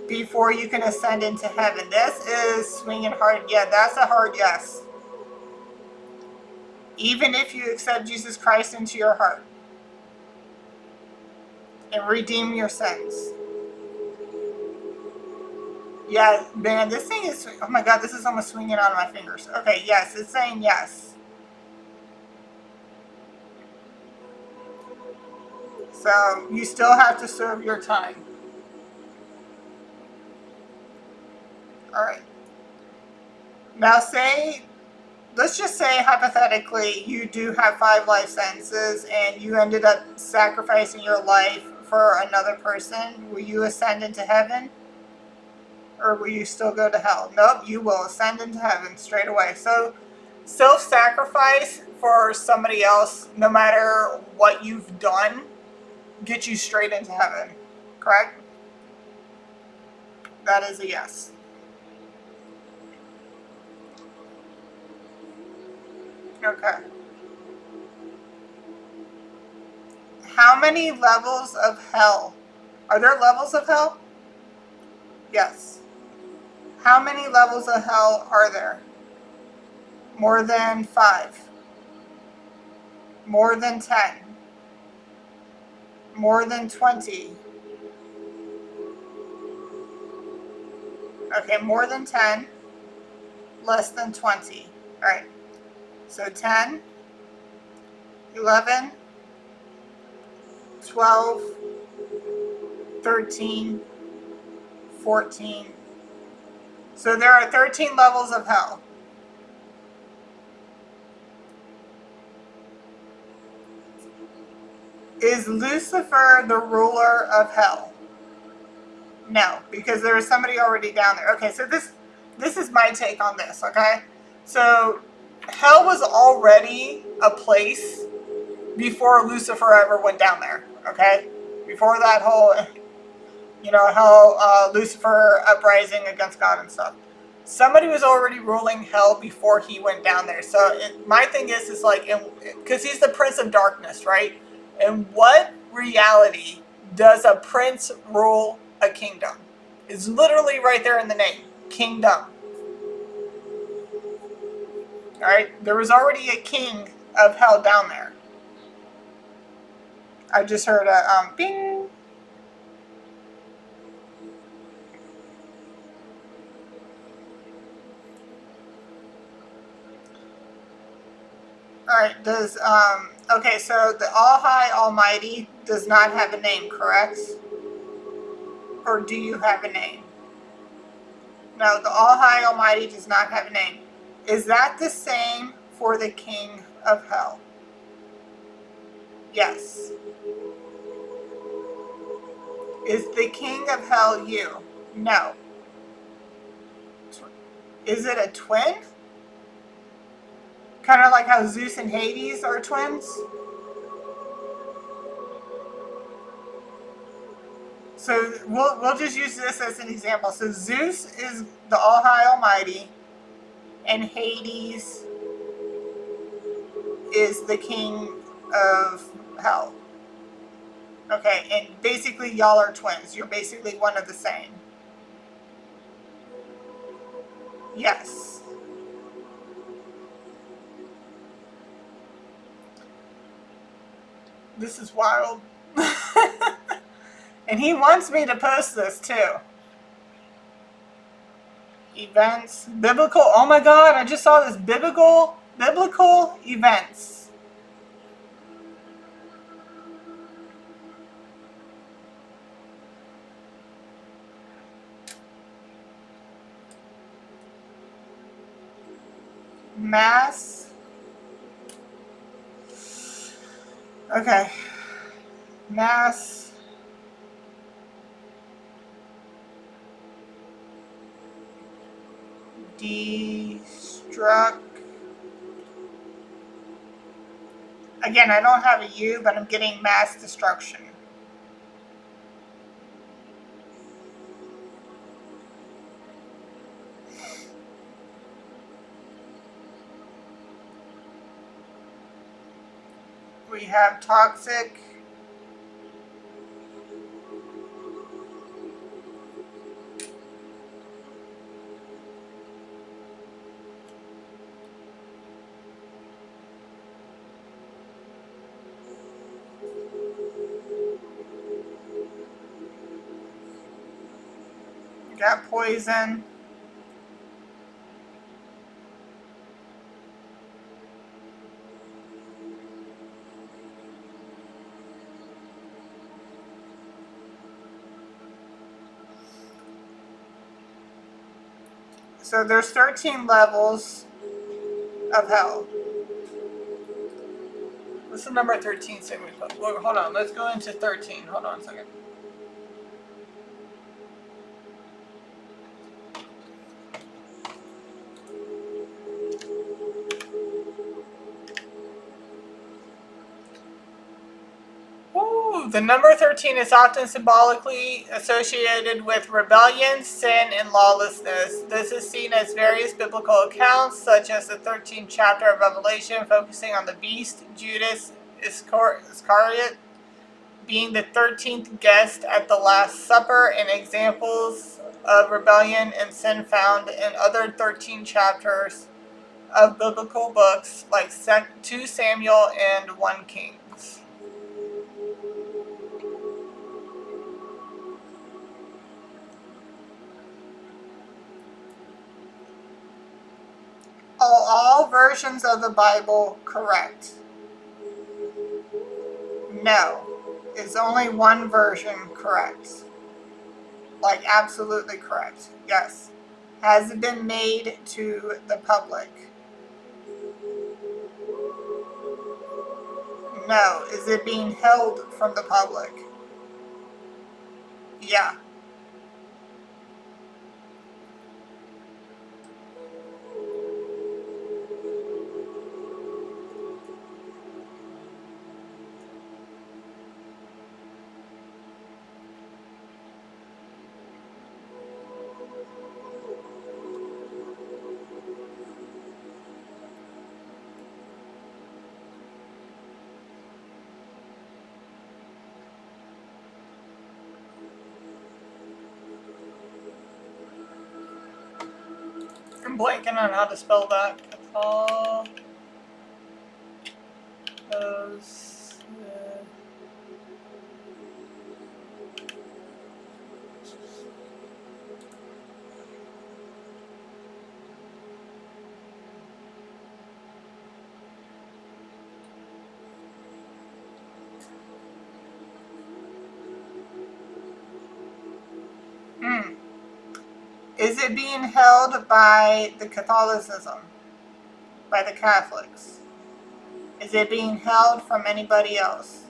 before you can ascend into heaven? This is swinging hard. Yeah, that's a hard yes. Even if you accept Jesus Christ into your heart and redeem your sins. Yeah, man, this thing is, oh my god, this is almost swinging out of my fingers. Okay, yes, it's saying yes. So, you still have to serve your time. Alright. Now let's just say hypothetically you do have 5 life sentences and you ended up sacrificing your life for another person. Will you ascend into heaven? Or will you still go to hell? Nope, you will ascend into heaven straight away. So, self-sacrifice for somebody else, no matter what you've done, gets you straight into heaven. correct? That is a yes. Okay. How many levels of hell? Are there levels of hell? Yes. How many levels of hell are there? More than 5. More than 10. More than 20. Okay, more than 10. Less than 20. All right. So 10, 11, 12, 13, 14. So there are 13 levels of hell. Is Lucifer the ruler of hell? No, because there is somebody already down there. Okay, so this is my take on this, okay? So hell was already a place before Lucifer ever went down there, okay? Before that whole, hell, Lucifer uprising against God and stuff. Somebody was already ruling hell before he went down there. So my thing is like, because he's the Prince of Darkness, right? In what reality does a prince rule a kingdom? It's literally right there in the name, kingdom. All right, there was already a king of hell down there. I just heard a bing. All right, okay, so the All High Almighty does not have a name, correct? Or do you have a name? No, the All High Almighty does not have a name. Is that the same for the King of Hell? Yes. Is the King of Hell you? No. Is it a twin? Kind of like how Zeus and Hades are twins? So we'll just use this as an example. So Zeus is the All High Almighty, and Hades is the king of hell. Okay, and basically y'all are twins. You're basically one of the same. Yes. This is wild. And he wants me to post this too. Events, biblical. Oh my God, I just saw this biblical events. Mass. Okay. Mass. Destruct. Again, I don't have a U, but I'm getting mass destruction. We have toxic. We got poison. So there's 13 levels of hell. What's the number 13 say we put? Well, hold on, let's go into 13. Hold on a second. Ooh, The number 13 is often symbolically associated with rebellion, sin, and lawlessness. This is seen as various biblical accounts, such as the 13th chapter of Revelation, focusing on the beast, Judas Iscariot, being the 13th guest at the Last Supper, and examples of rebellion and sin found in other 13 chapters of biblical books like 2 Samuel and 1 Kings. Are all versions of the Bible correct? No. Is only one version correct? Like absolutely correct? Yes. Has it been made to the public? No. Is it being held from the public? Yeah. I'm blanking on how to spell that. Is it being held by the Catholicism? By the Catholics? Is it being held from anybody else?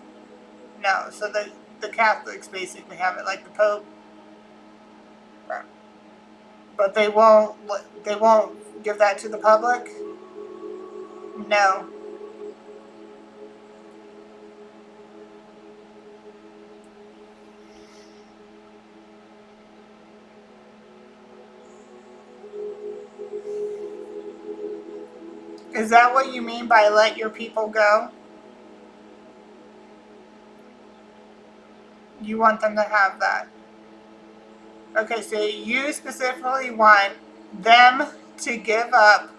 No. So the Catholics basically have it, like the Pope. But they won't give that to the public? No. Is that what you mean by let your people go? You want them to have that. Okay, so you specifically want them to give up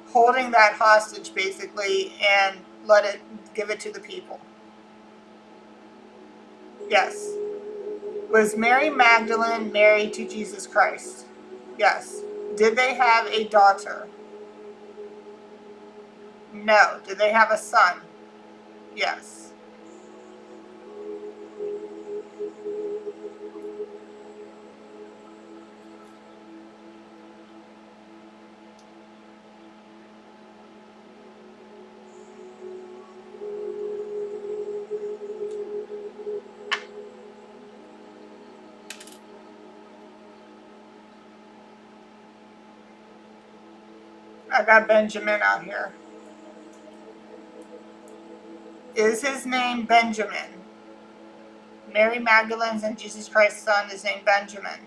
holding that hostage basically and give it to the people. Yes. Was Mary Magdalene married to Jesus Christ? Yes. Did they have a daughter? No. Did they have a son? Yes. I got Benjamin out here. Is his name Benjamin? Mary Magdalene's and Jesus Christ's son is named Benjamin.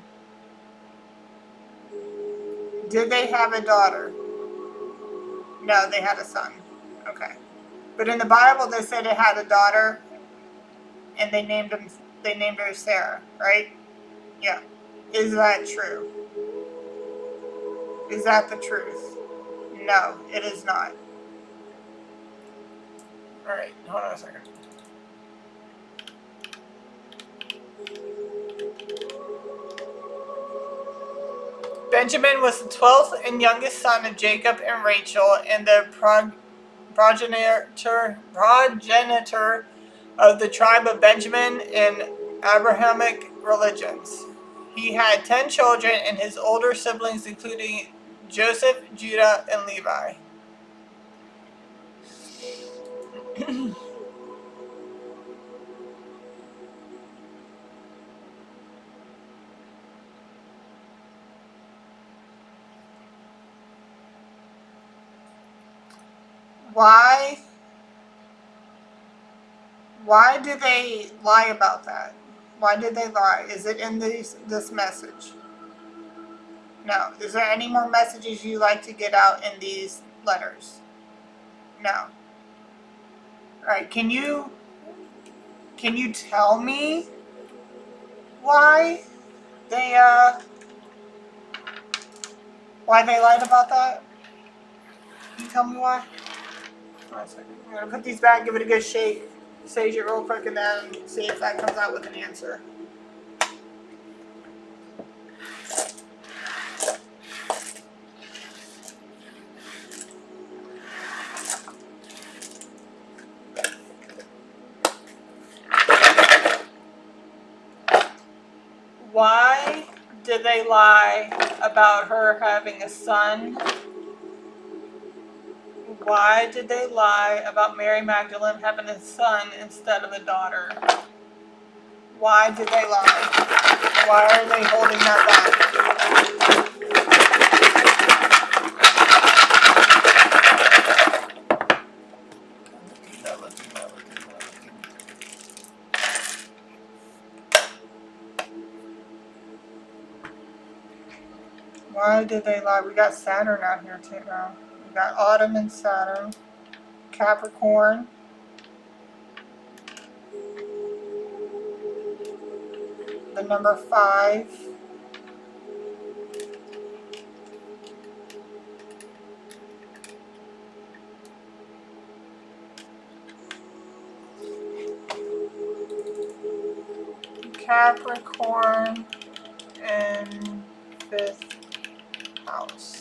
Did they have a daughter? No, they had a son. Okay. But in the Bible they said it had a daughter and they named her Sarah, right? Yeah. Is that true? Is that the truth? No, it is not. Alright, hold on a second. Benjamin was the 12th and youngest son of Jacob and Rachel and the progenitor of the tribe of Benjamin in Abrahamic religions. He had 10 children and his older siblings including Joseph, Judah, and Levi. Why do they lie about that? Why did they lie? Is it in this message? No. Is there any more messages you like to get out in these letters? No. All right. Can you tell me why they lied about that? Can you tell me why? Hold on a second. I'm gonna put these back, give it a good shake, sage it real quick, and then see if that comes out with an answer. Why did they lie about her having a son? Why did they lie about Mary Magdalene having a son instead of a daughter? Why did they lie? Why are they holding that back? Why did they lie? We got Saturn out here too now. We got Autumn and Saturn. Capricorn. The number 5. Capricorn in 5th house.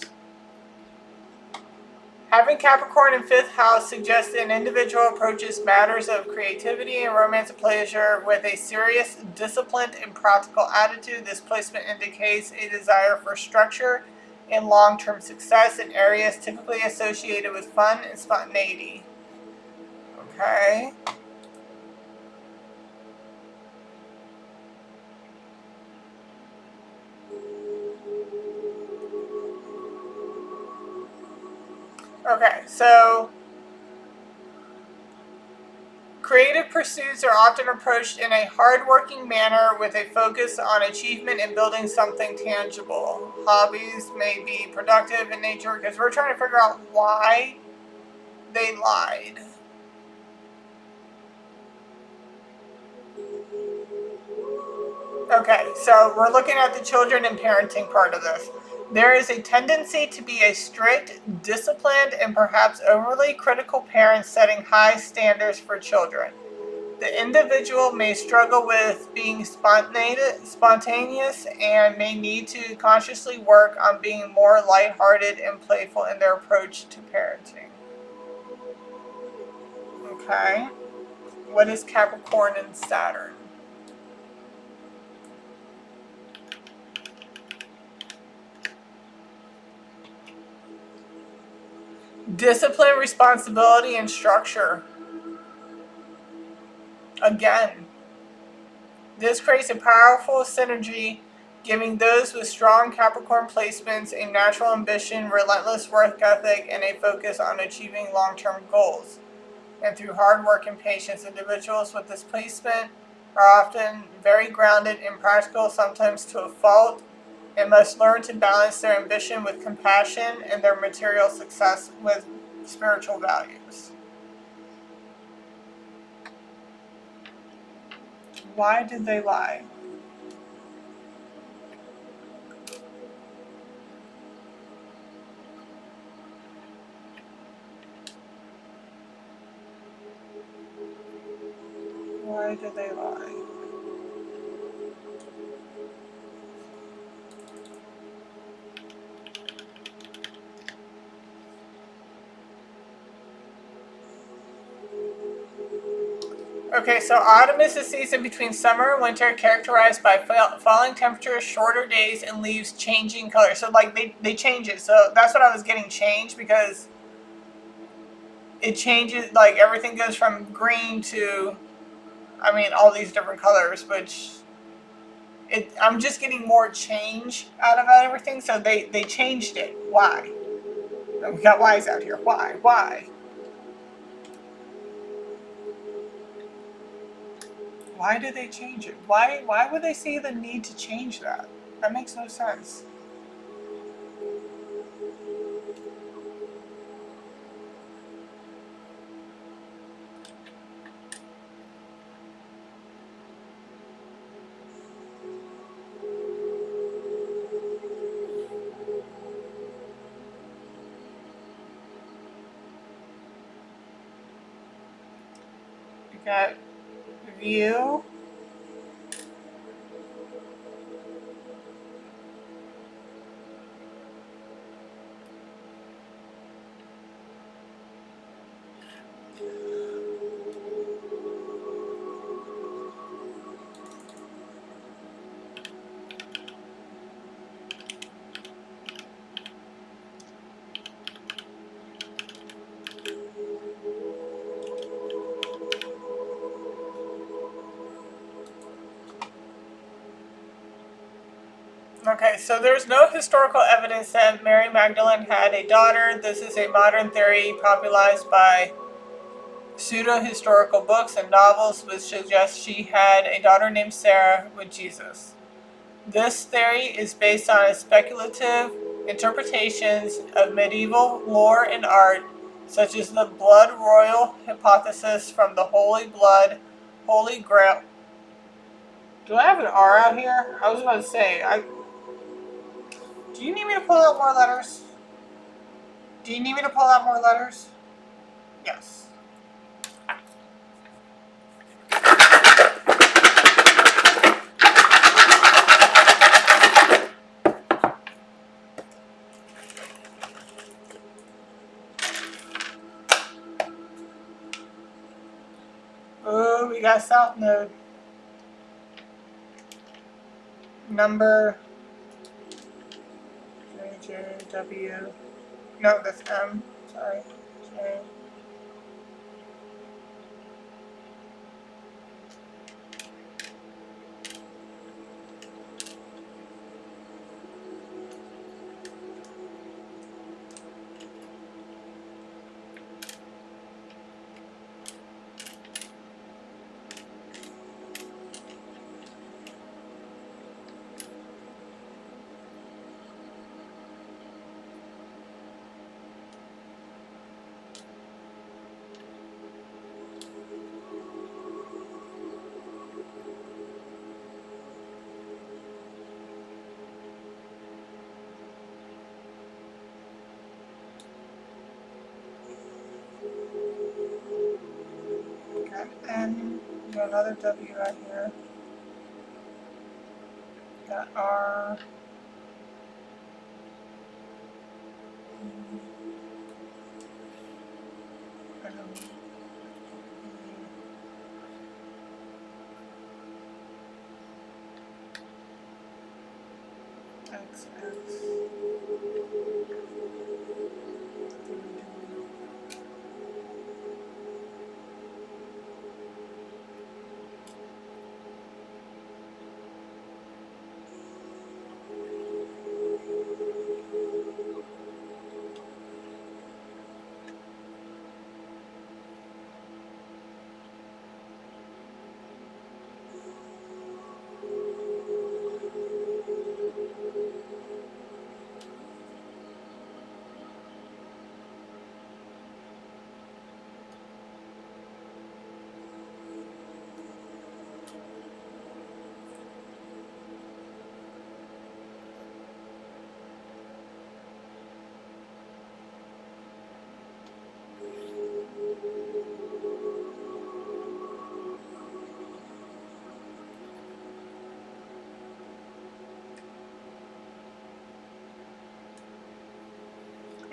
Having Capricorn in 5th house suggests an individual approaches matters of creativity and romance and pleasure with a serious, disciplined, and practical attitude. This placement indicates a desire for structure and long-term success in areas typically associated with fun and spontaneity. Okay. Okay, so creative pursuits are often approached in a hardworking manner with a focus on achievement and building something tangible. Hobbies may be productive in nature because we're trying to figure out why they lied. Okay, so we're looking at the children and parenting part of this. There is a tendency to be a strict, disciplined, and perhaps overly critical parent setting high standards for children. The individual may struggle with being spontaneous and may need to consciously work on being more lighthearted and playful in their approach to parenting. Okay. What is Capricorn and Saturn? Discipline, responsibility, and structure. Again, this creates a powerful synergy, giving those with strong Capricorn placements a natural ambition, relentless work ethic, and a focus on achieving long-term goals. And through hard work and patience, individuals with this placement are often very grounded and practical, sometimes to a fault, and must learn to balance their ambition with compassion and their material success with spiritual values. Why did they lie? Why did they lie? Okay, so autumn is the season between summer and winter, characterized by falling temperatures, shorter days, and leaves changing color. So, like, they change it. So that's what I was getting changed, because it changes, like, everything goes from green to, I mean, all these different colors, which I'm just getting more change out of everything. So they changed it. Why? We got whys out here. Why? Why did they change it? Why would they see the need to change that? That makes no sense. We got view. Okay, so there's no historical evidence that Mary Magdalene had a daughter. This is a modern theory popularized by pseudo-historical books and novels which suggest she had a daughter named Sarah with Jesus. This theory is based on speculative interpretations of medieval lore and art, such as the blood royal hypothesis from the Holy Blood, Holy Grail. Do I have an R out here? I was about to say, do you need me to pull out more letters? Do you need me to pull out more letters? Yes. Oh, we got South Node. Number JW. No, that's M. Sorry. J. Got N. Got another W right here. Got R. X, X.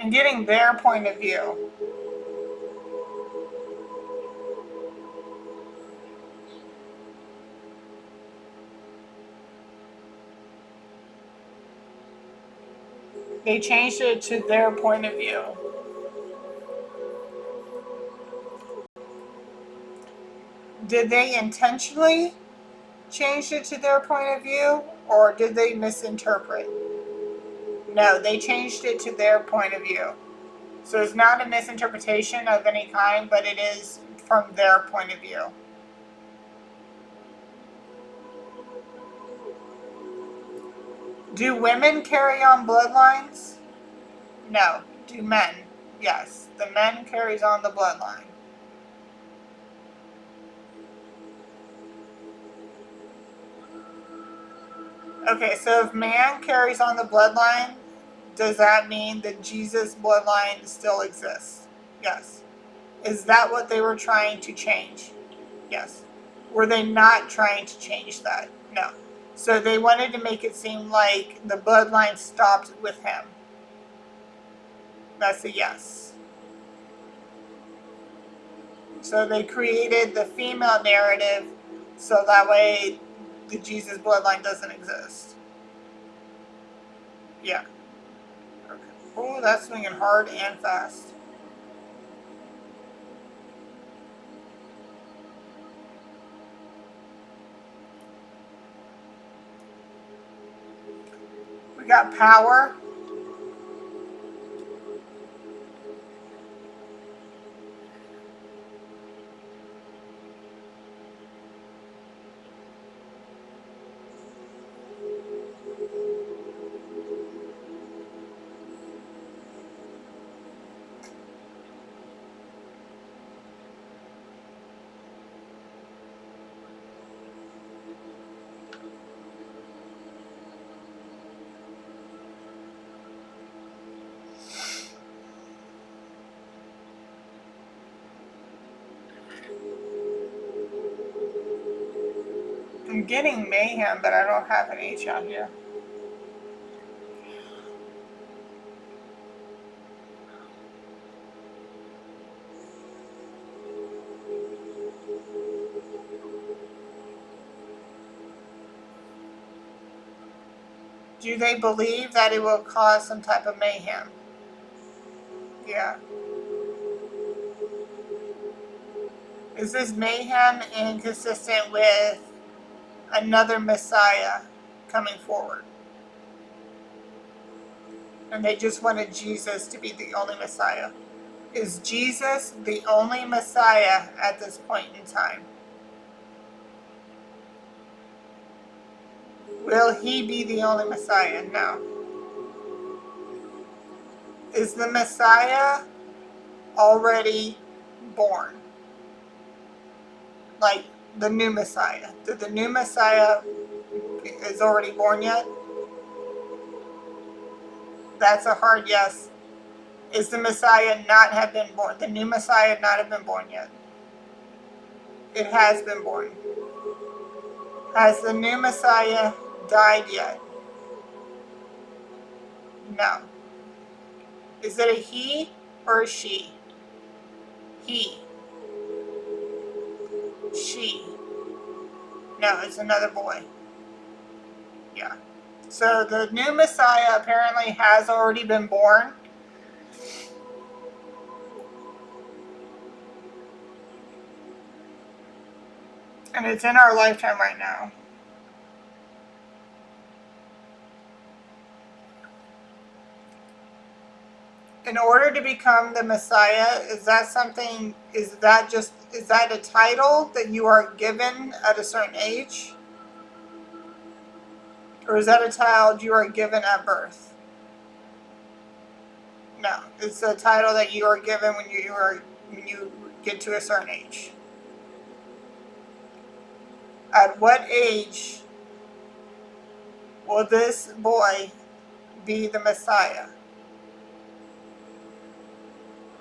And getting their point of view. They changed it to their point of view. Did they intentionally change it to their point of view, or did they misinterpret? No, they changed it to their point of view. So it's not a misinterpretation of any kind, but it is from their point of view. Do women carry on bloodlines? No. Do men? Yes. The men carries on the bloodline. Okay, so if man carries on the bloodline, does that mean that Jesus' bloodline still exists? Yes. Is that what they were trying to change? Yes. Were they not trying to change that? No. So they wanted to make it seem like the bloodline stopped with him. That's a yes. So they created the female narrative so that way the Jesus bloodline doesn't exist. Yeah. Okay. Oh, that's swinging hard and fast. We got power. I'm getting mayhem, but I don't have an H out here. Do they believe that it will cause some type of mayhem? Yeah. Is this mayhem inconsistent with another Messiah coming forward? And they just wanted Jesus to be the only Messiah. Is Jesus the only Messiah at this point in time? Will he be the only Messiah? No. Is the Messiah already born? Like the new Messiah? Did the new Messiah is already born yet? That's a hard yes. Is the Messiah not have been born? The new Messiah not have been born yet? It has been born. Has the new Messiah died yet? No. Is it a he or a she? He. She. No, it's another boy. Yeah. So the new Messiah apparently has already been born. And it's in our lifetime right now. In order to become the Messiah, is that a title that you are given at a certain age? Or is that a title you are given at birth? No, it's a title that you are given when you get to a certain age. At what age will this boy be the Messiah?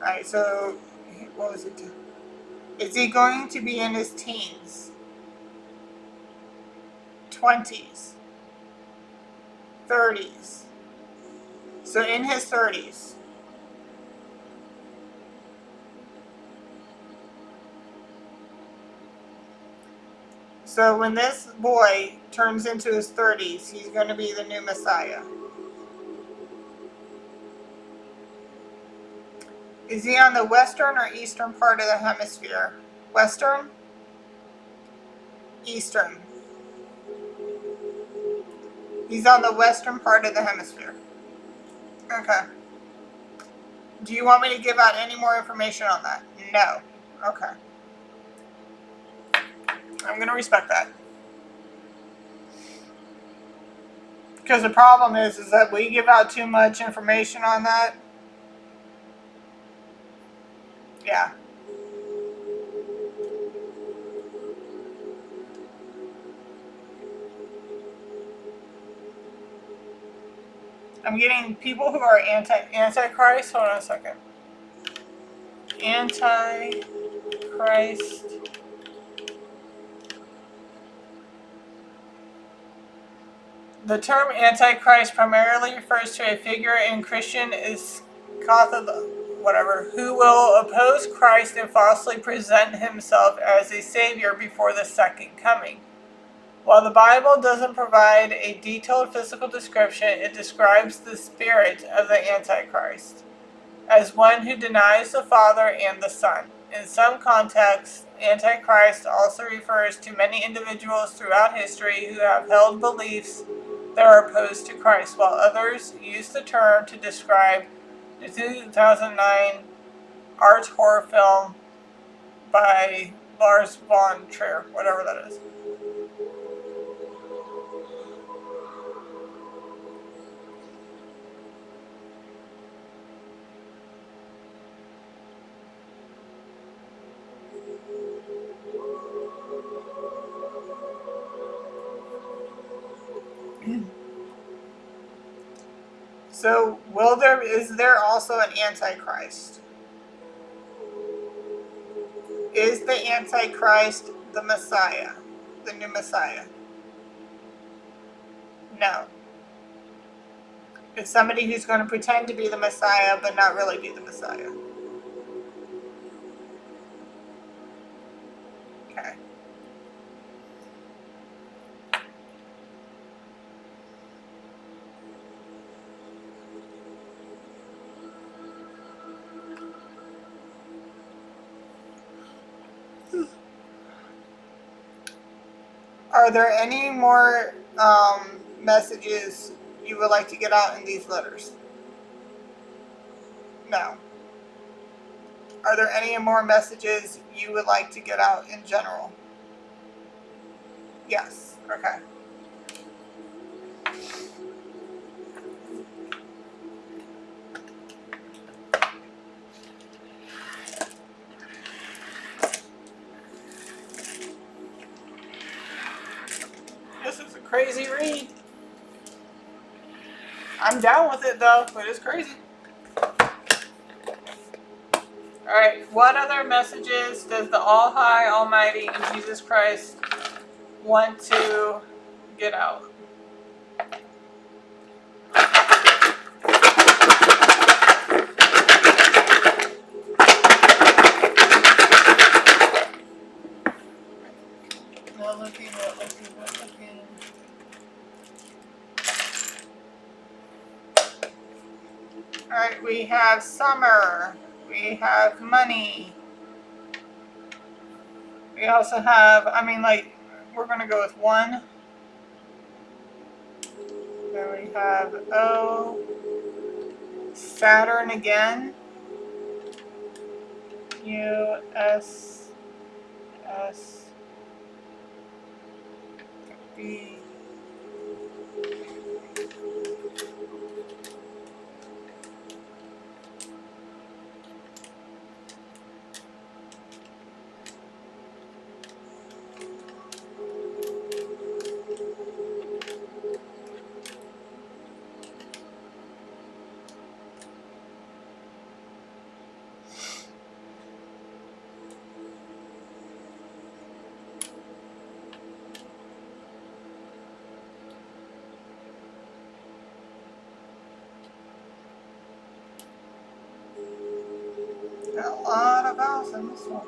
Alright, so what was it? Is he going to be in his teens? 20s? 30s? So in his 30s. So when this boy turns into his 30s, he's going to be the new Messiah. Is he on the western or eastern part of the hemisphere? Western? Eastern. He's on the western part of the hemisphere. Okay. Do you want me to give out any more information on that? No. Okay. I'm going to respect that. Because the problem is that we give out too much information on that. Yeah. I'm getting people who are antichrist. Hold on a second. Antichrist. The term antichrist primarily refers to a figure in Christian whatever, who will oppose Christ and falsely present himself as a savior before the second coming. While the Bible doesn't provide a detailed physical description, it describes the spirit of the Antichrist as one who denies the Father and the Son. In some contexts, Antichrist also refers to many individuals throughout history who have held beliefs that are opposed to Christ, while others use the term to describe the 2009 art horror film by Lars von Trier, whatever that is. So, is there also an Antichrist? Is the Antichrist the Messiah? The new Messiah? No. It's somebody who's going to pretend to be the Messiah, but not really be the Messiah. Okay. Are there any more messages you would like to get out in these letters? No. Are there any more messages you would like to get out in general? Yes. Okay. This is a crazy read. I'm down with it though, but it's crazy. Alright, what other messages does the All High, Almighty, and Jesus Christ want to get out? Not looking. Alright, we have summer. We have money. We also have, we're going to go with 1. Then we have O. Saturn again. U, S, S, B. Got a lot of vowels in this one.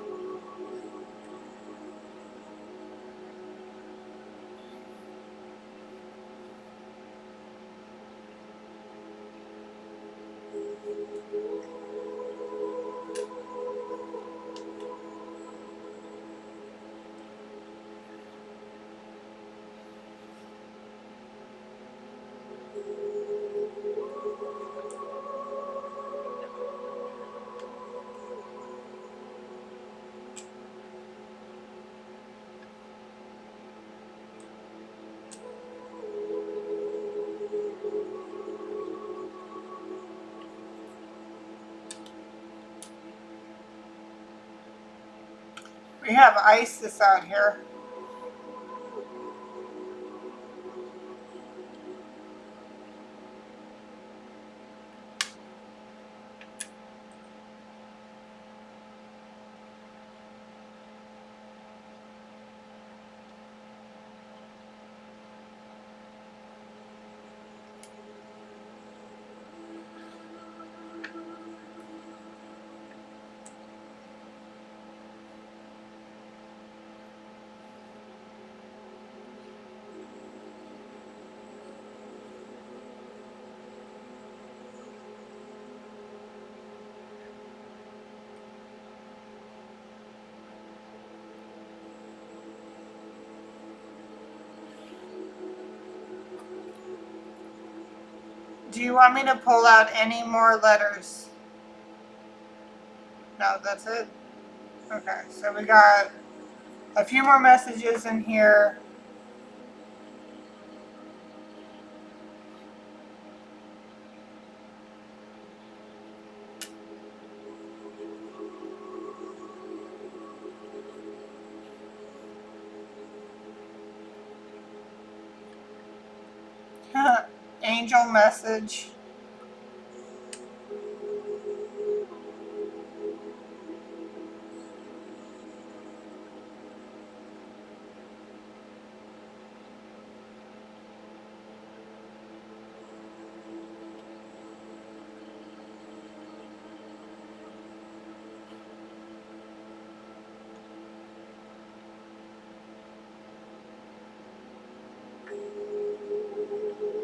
We have Isis out here. Do you want me to pull out any more letters? No, that's it? Okay, so we got a few more messages in here. Angel message.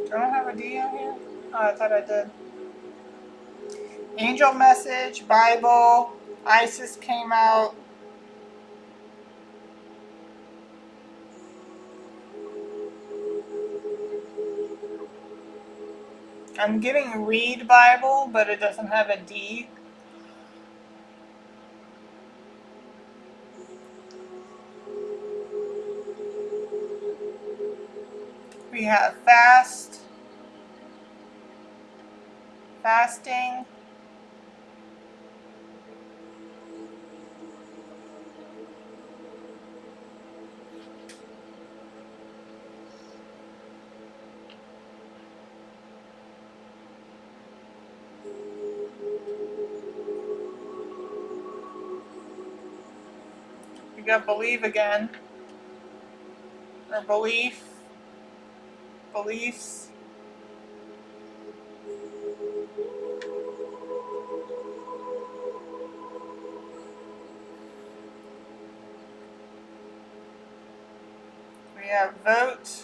Do I have a D on here? Oh, I thought I did. Angel message, Bible, Isis came out. I'm getting read Bible, but it doesn't have a D. We have fast, fasting. We got believe again. Or belief. Beliefs. We have vote.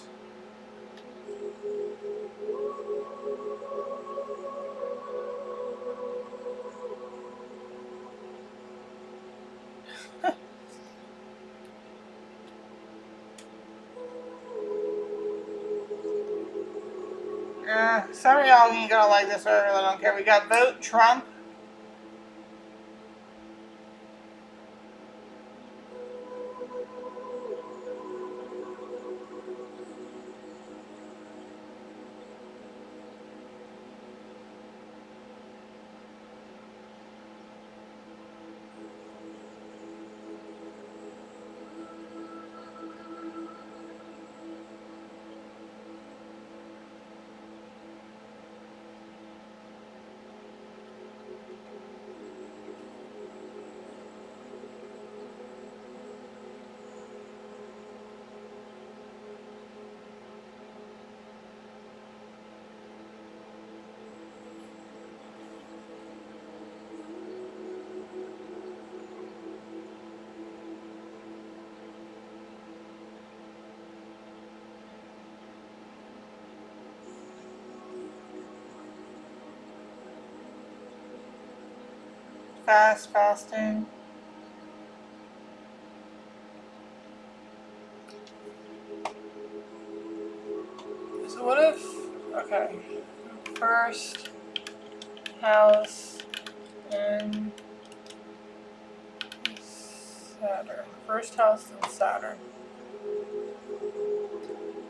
Some of y'all ain't gonna like this, or I really don't care. We got vote Trump. Fasting. So what if, okay, first house in Saturn. First house in Saturn.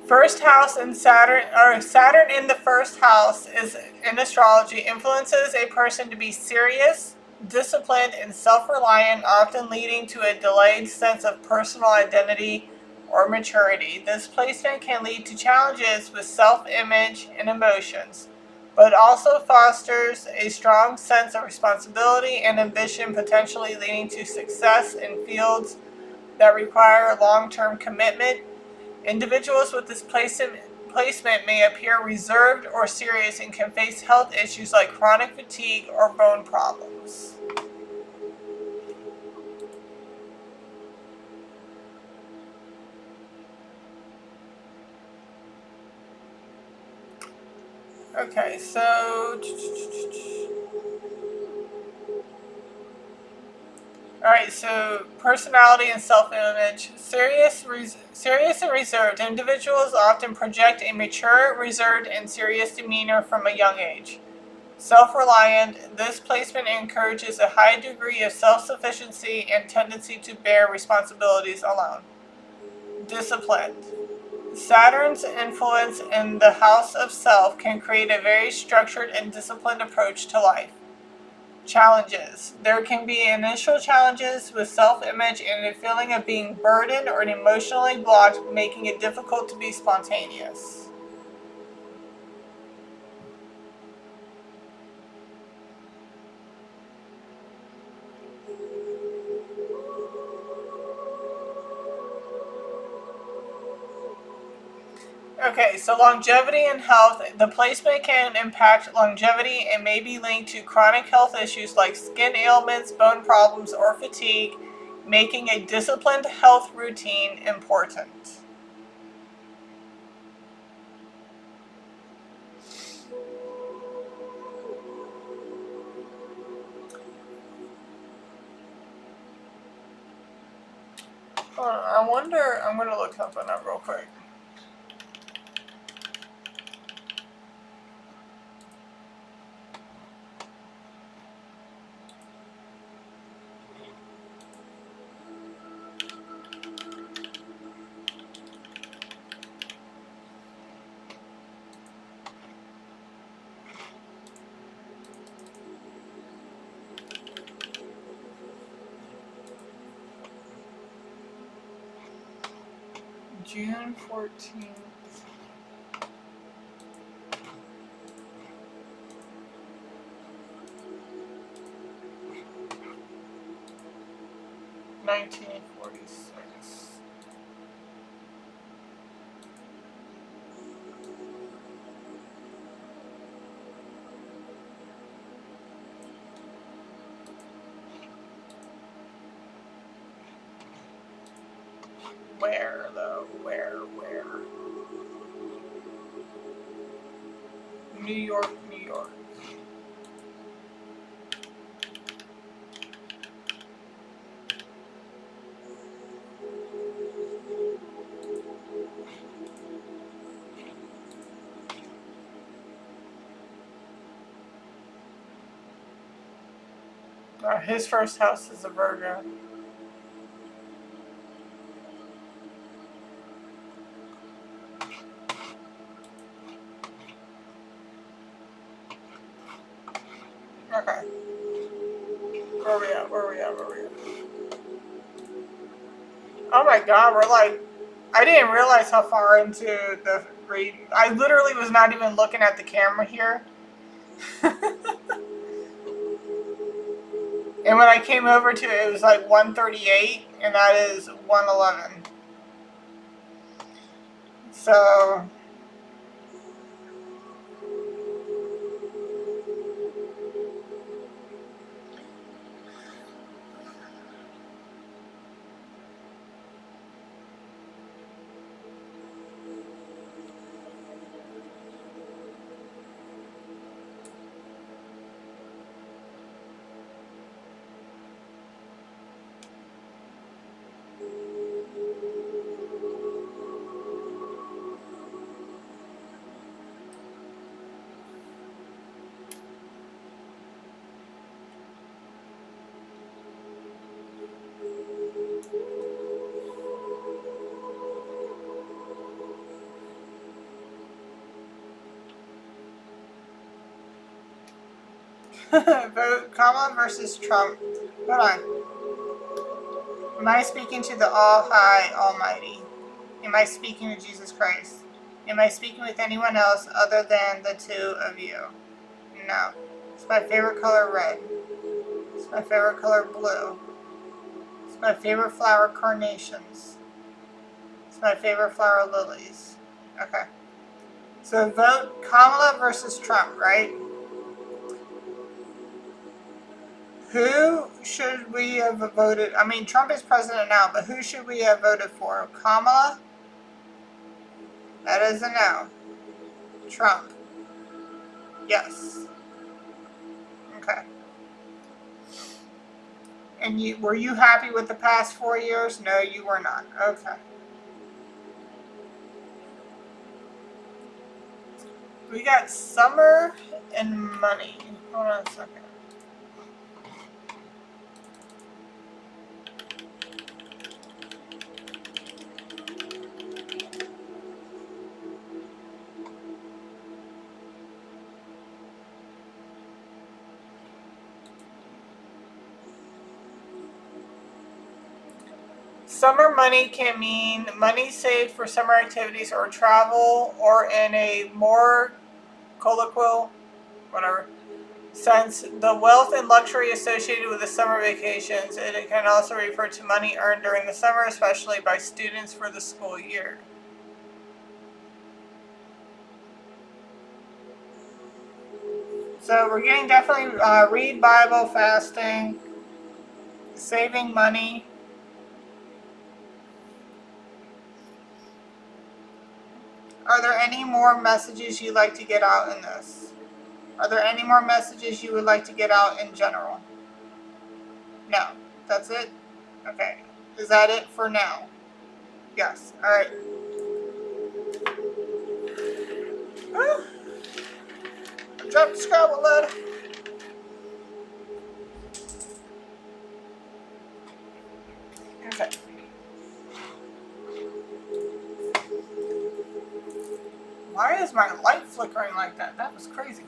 First house in Saturn, or Saturn in the first house is in astrology influences a person to be serious, disciplined, and self-reliant, often leading to a delayed sense of personal identity or maturity. This placement can lead to challenges with self-image and emotions, but also fosters a strong sense of responsibility and ambition, potentially leading to success in fields that require long-term commitment. Individuals with this placement may appear reserved or serious and can face health issues like chronic fatigue or bone problems. Okay, so alright, so personality and self-image. Serious and reserved individuals often project a mature, reserved, and serious demeanor from a young age. Self-reliant, this placement encourages a high degree of self-sufficiency and tendency to bear responsibilities alone. Disciplined. Saturn's influence in the house of self can create a very structured and disciplined approach to life. Challenges. There can be initial challenges with self-image and a feeling of being burdened or emotionally blocked, making it difficult to be spontaneous. Okay, so longevity and health. The placement can impact longevity and may be linked to chronic health issues like skin ailments, bone problems, or fatigue, making a disciplined health routine important. I wonder, I'm going to look something up real quick. June 14th. $19.46. Where though? Where? New York, New York. His first house is a Virgo. Okay. Where we at? Oh my god, we're like, I didn't realize how far into the read. I literally was not even looking at the camera here. And when I came over to it, it was like 138, and that is 111. So, Vote Kamala versus Trump. Hold on. Am I speaking to the All High Almighty? Am I speaking to Jesus Christ? Am I speaking with anyone else other than the two of you? No. It's my favorite color red. It's my favorite color blue. It's my favorite flower carnations. It's my favorite flower lilies. Okay. So vote Kamala versus Trump, right? Who should we have voted? I mean, Trump is president now, but who should we have voted for? Kamala? That is a no. Trump? Yes. Okay. And were you happy with the past 4 years? No, you were not. Okay. We got summer and money. Hold on a second. Summer money can mean money saved for summer activities or travel, or in a more colloquial, whatever, sense, the wealth and luxury associated with the summer vacations. And it can also refer to money earned during the summer, especially by students for the school year. So we're getting definitely read Bible, fasting, saving money. Are there any more messages you'd like to get out in this? Are there any more messages you would like to get out in general? No. That's it? Okay. Is that it for now? Yes. Alright. Drop the Scrabble letter. Okay. Why is my light flickering like that? That was crazy.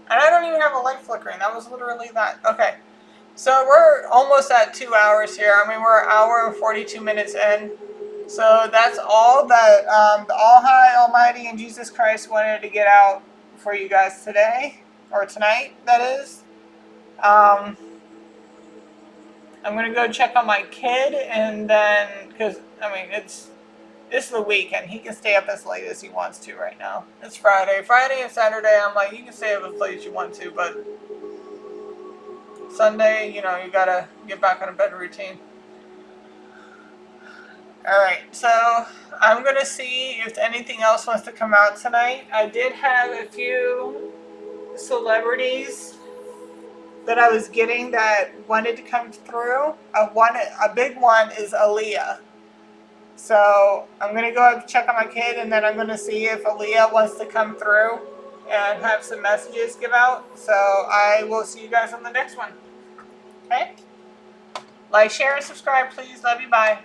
And I don't even have a light flickering. That was literally that. Okay. So we're almost at 2 hours here. I mean, we're an hour and 42 minutes in. So that's all that the All High, Almighty, and Jesus Christ wanted to get out for you guys today. Or tonight, that is. I'm going to go check on my kid, and then, because, I mean, it's the weekend. He can stay up as late as he wants to right now. It's Friday. Friday and Saturday, I'm like, you can stay up as late as you want to, but Sunday, you know, you got to get back on a bed routine. Alright, so I'm going to see if anything else wants to come out tonight. I did have a few celebrities that I was getting that wanted to come through. A big one is Aaliyah. So I'm going to go check on my kid, and then I'm going to see if Aaliyah wants to come through and have some messages give out. So I will see you guys on the next one. Okay? Like, share, and subscribe, please. Love you. Bye.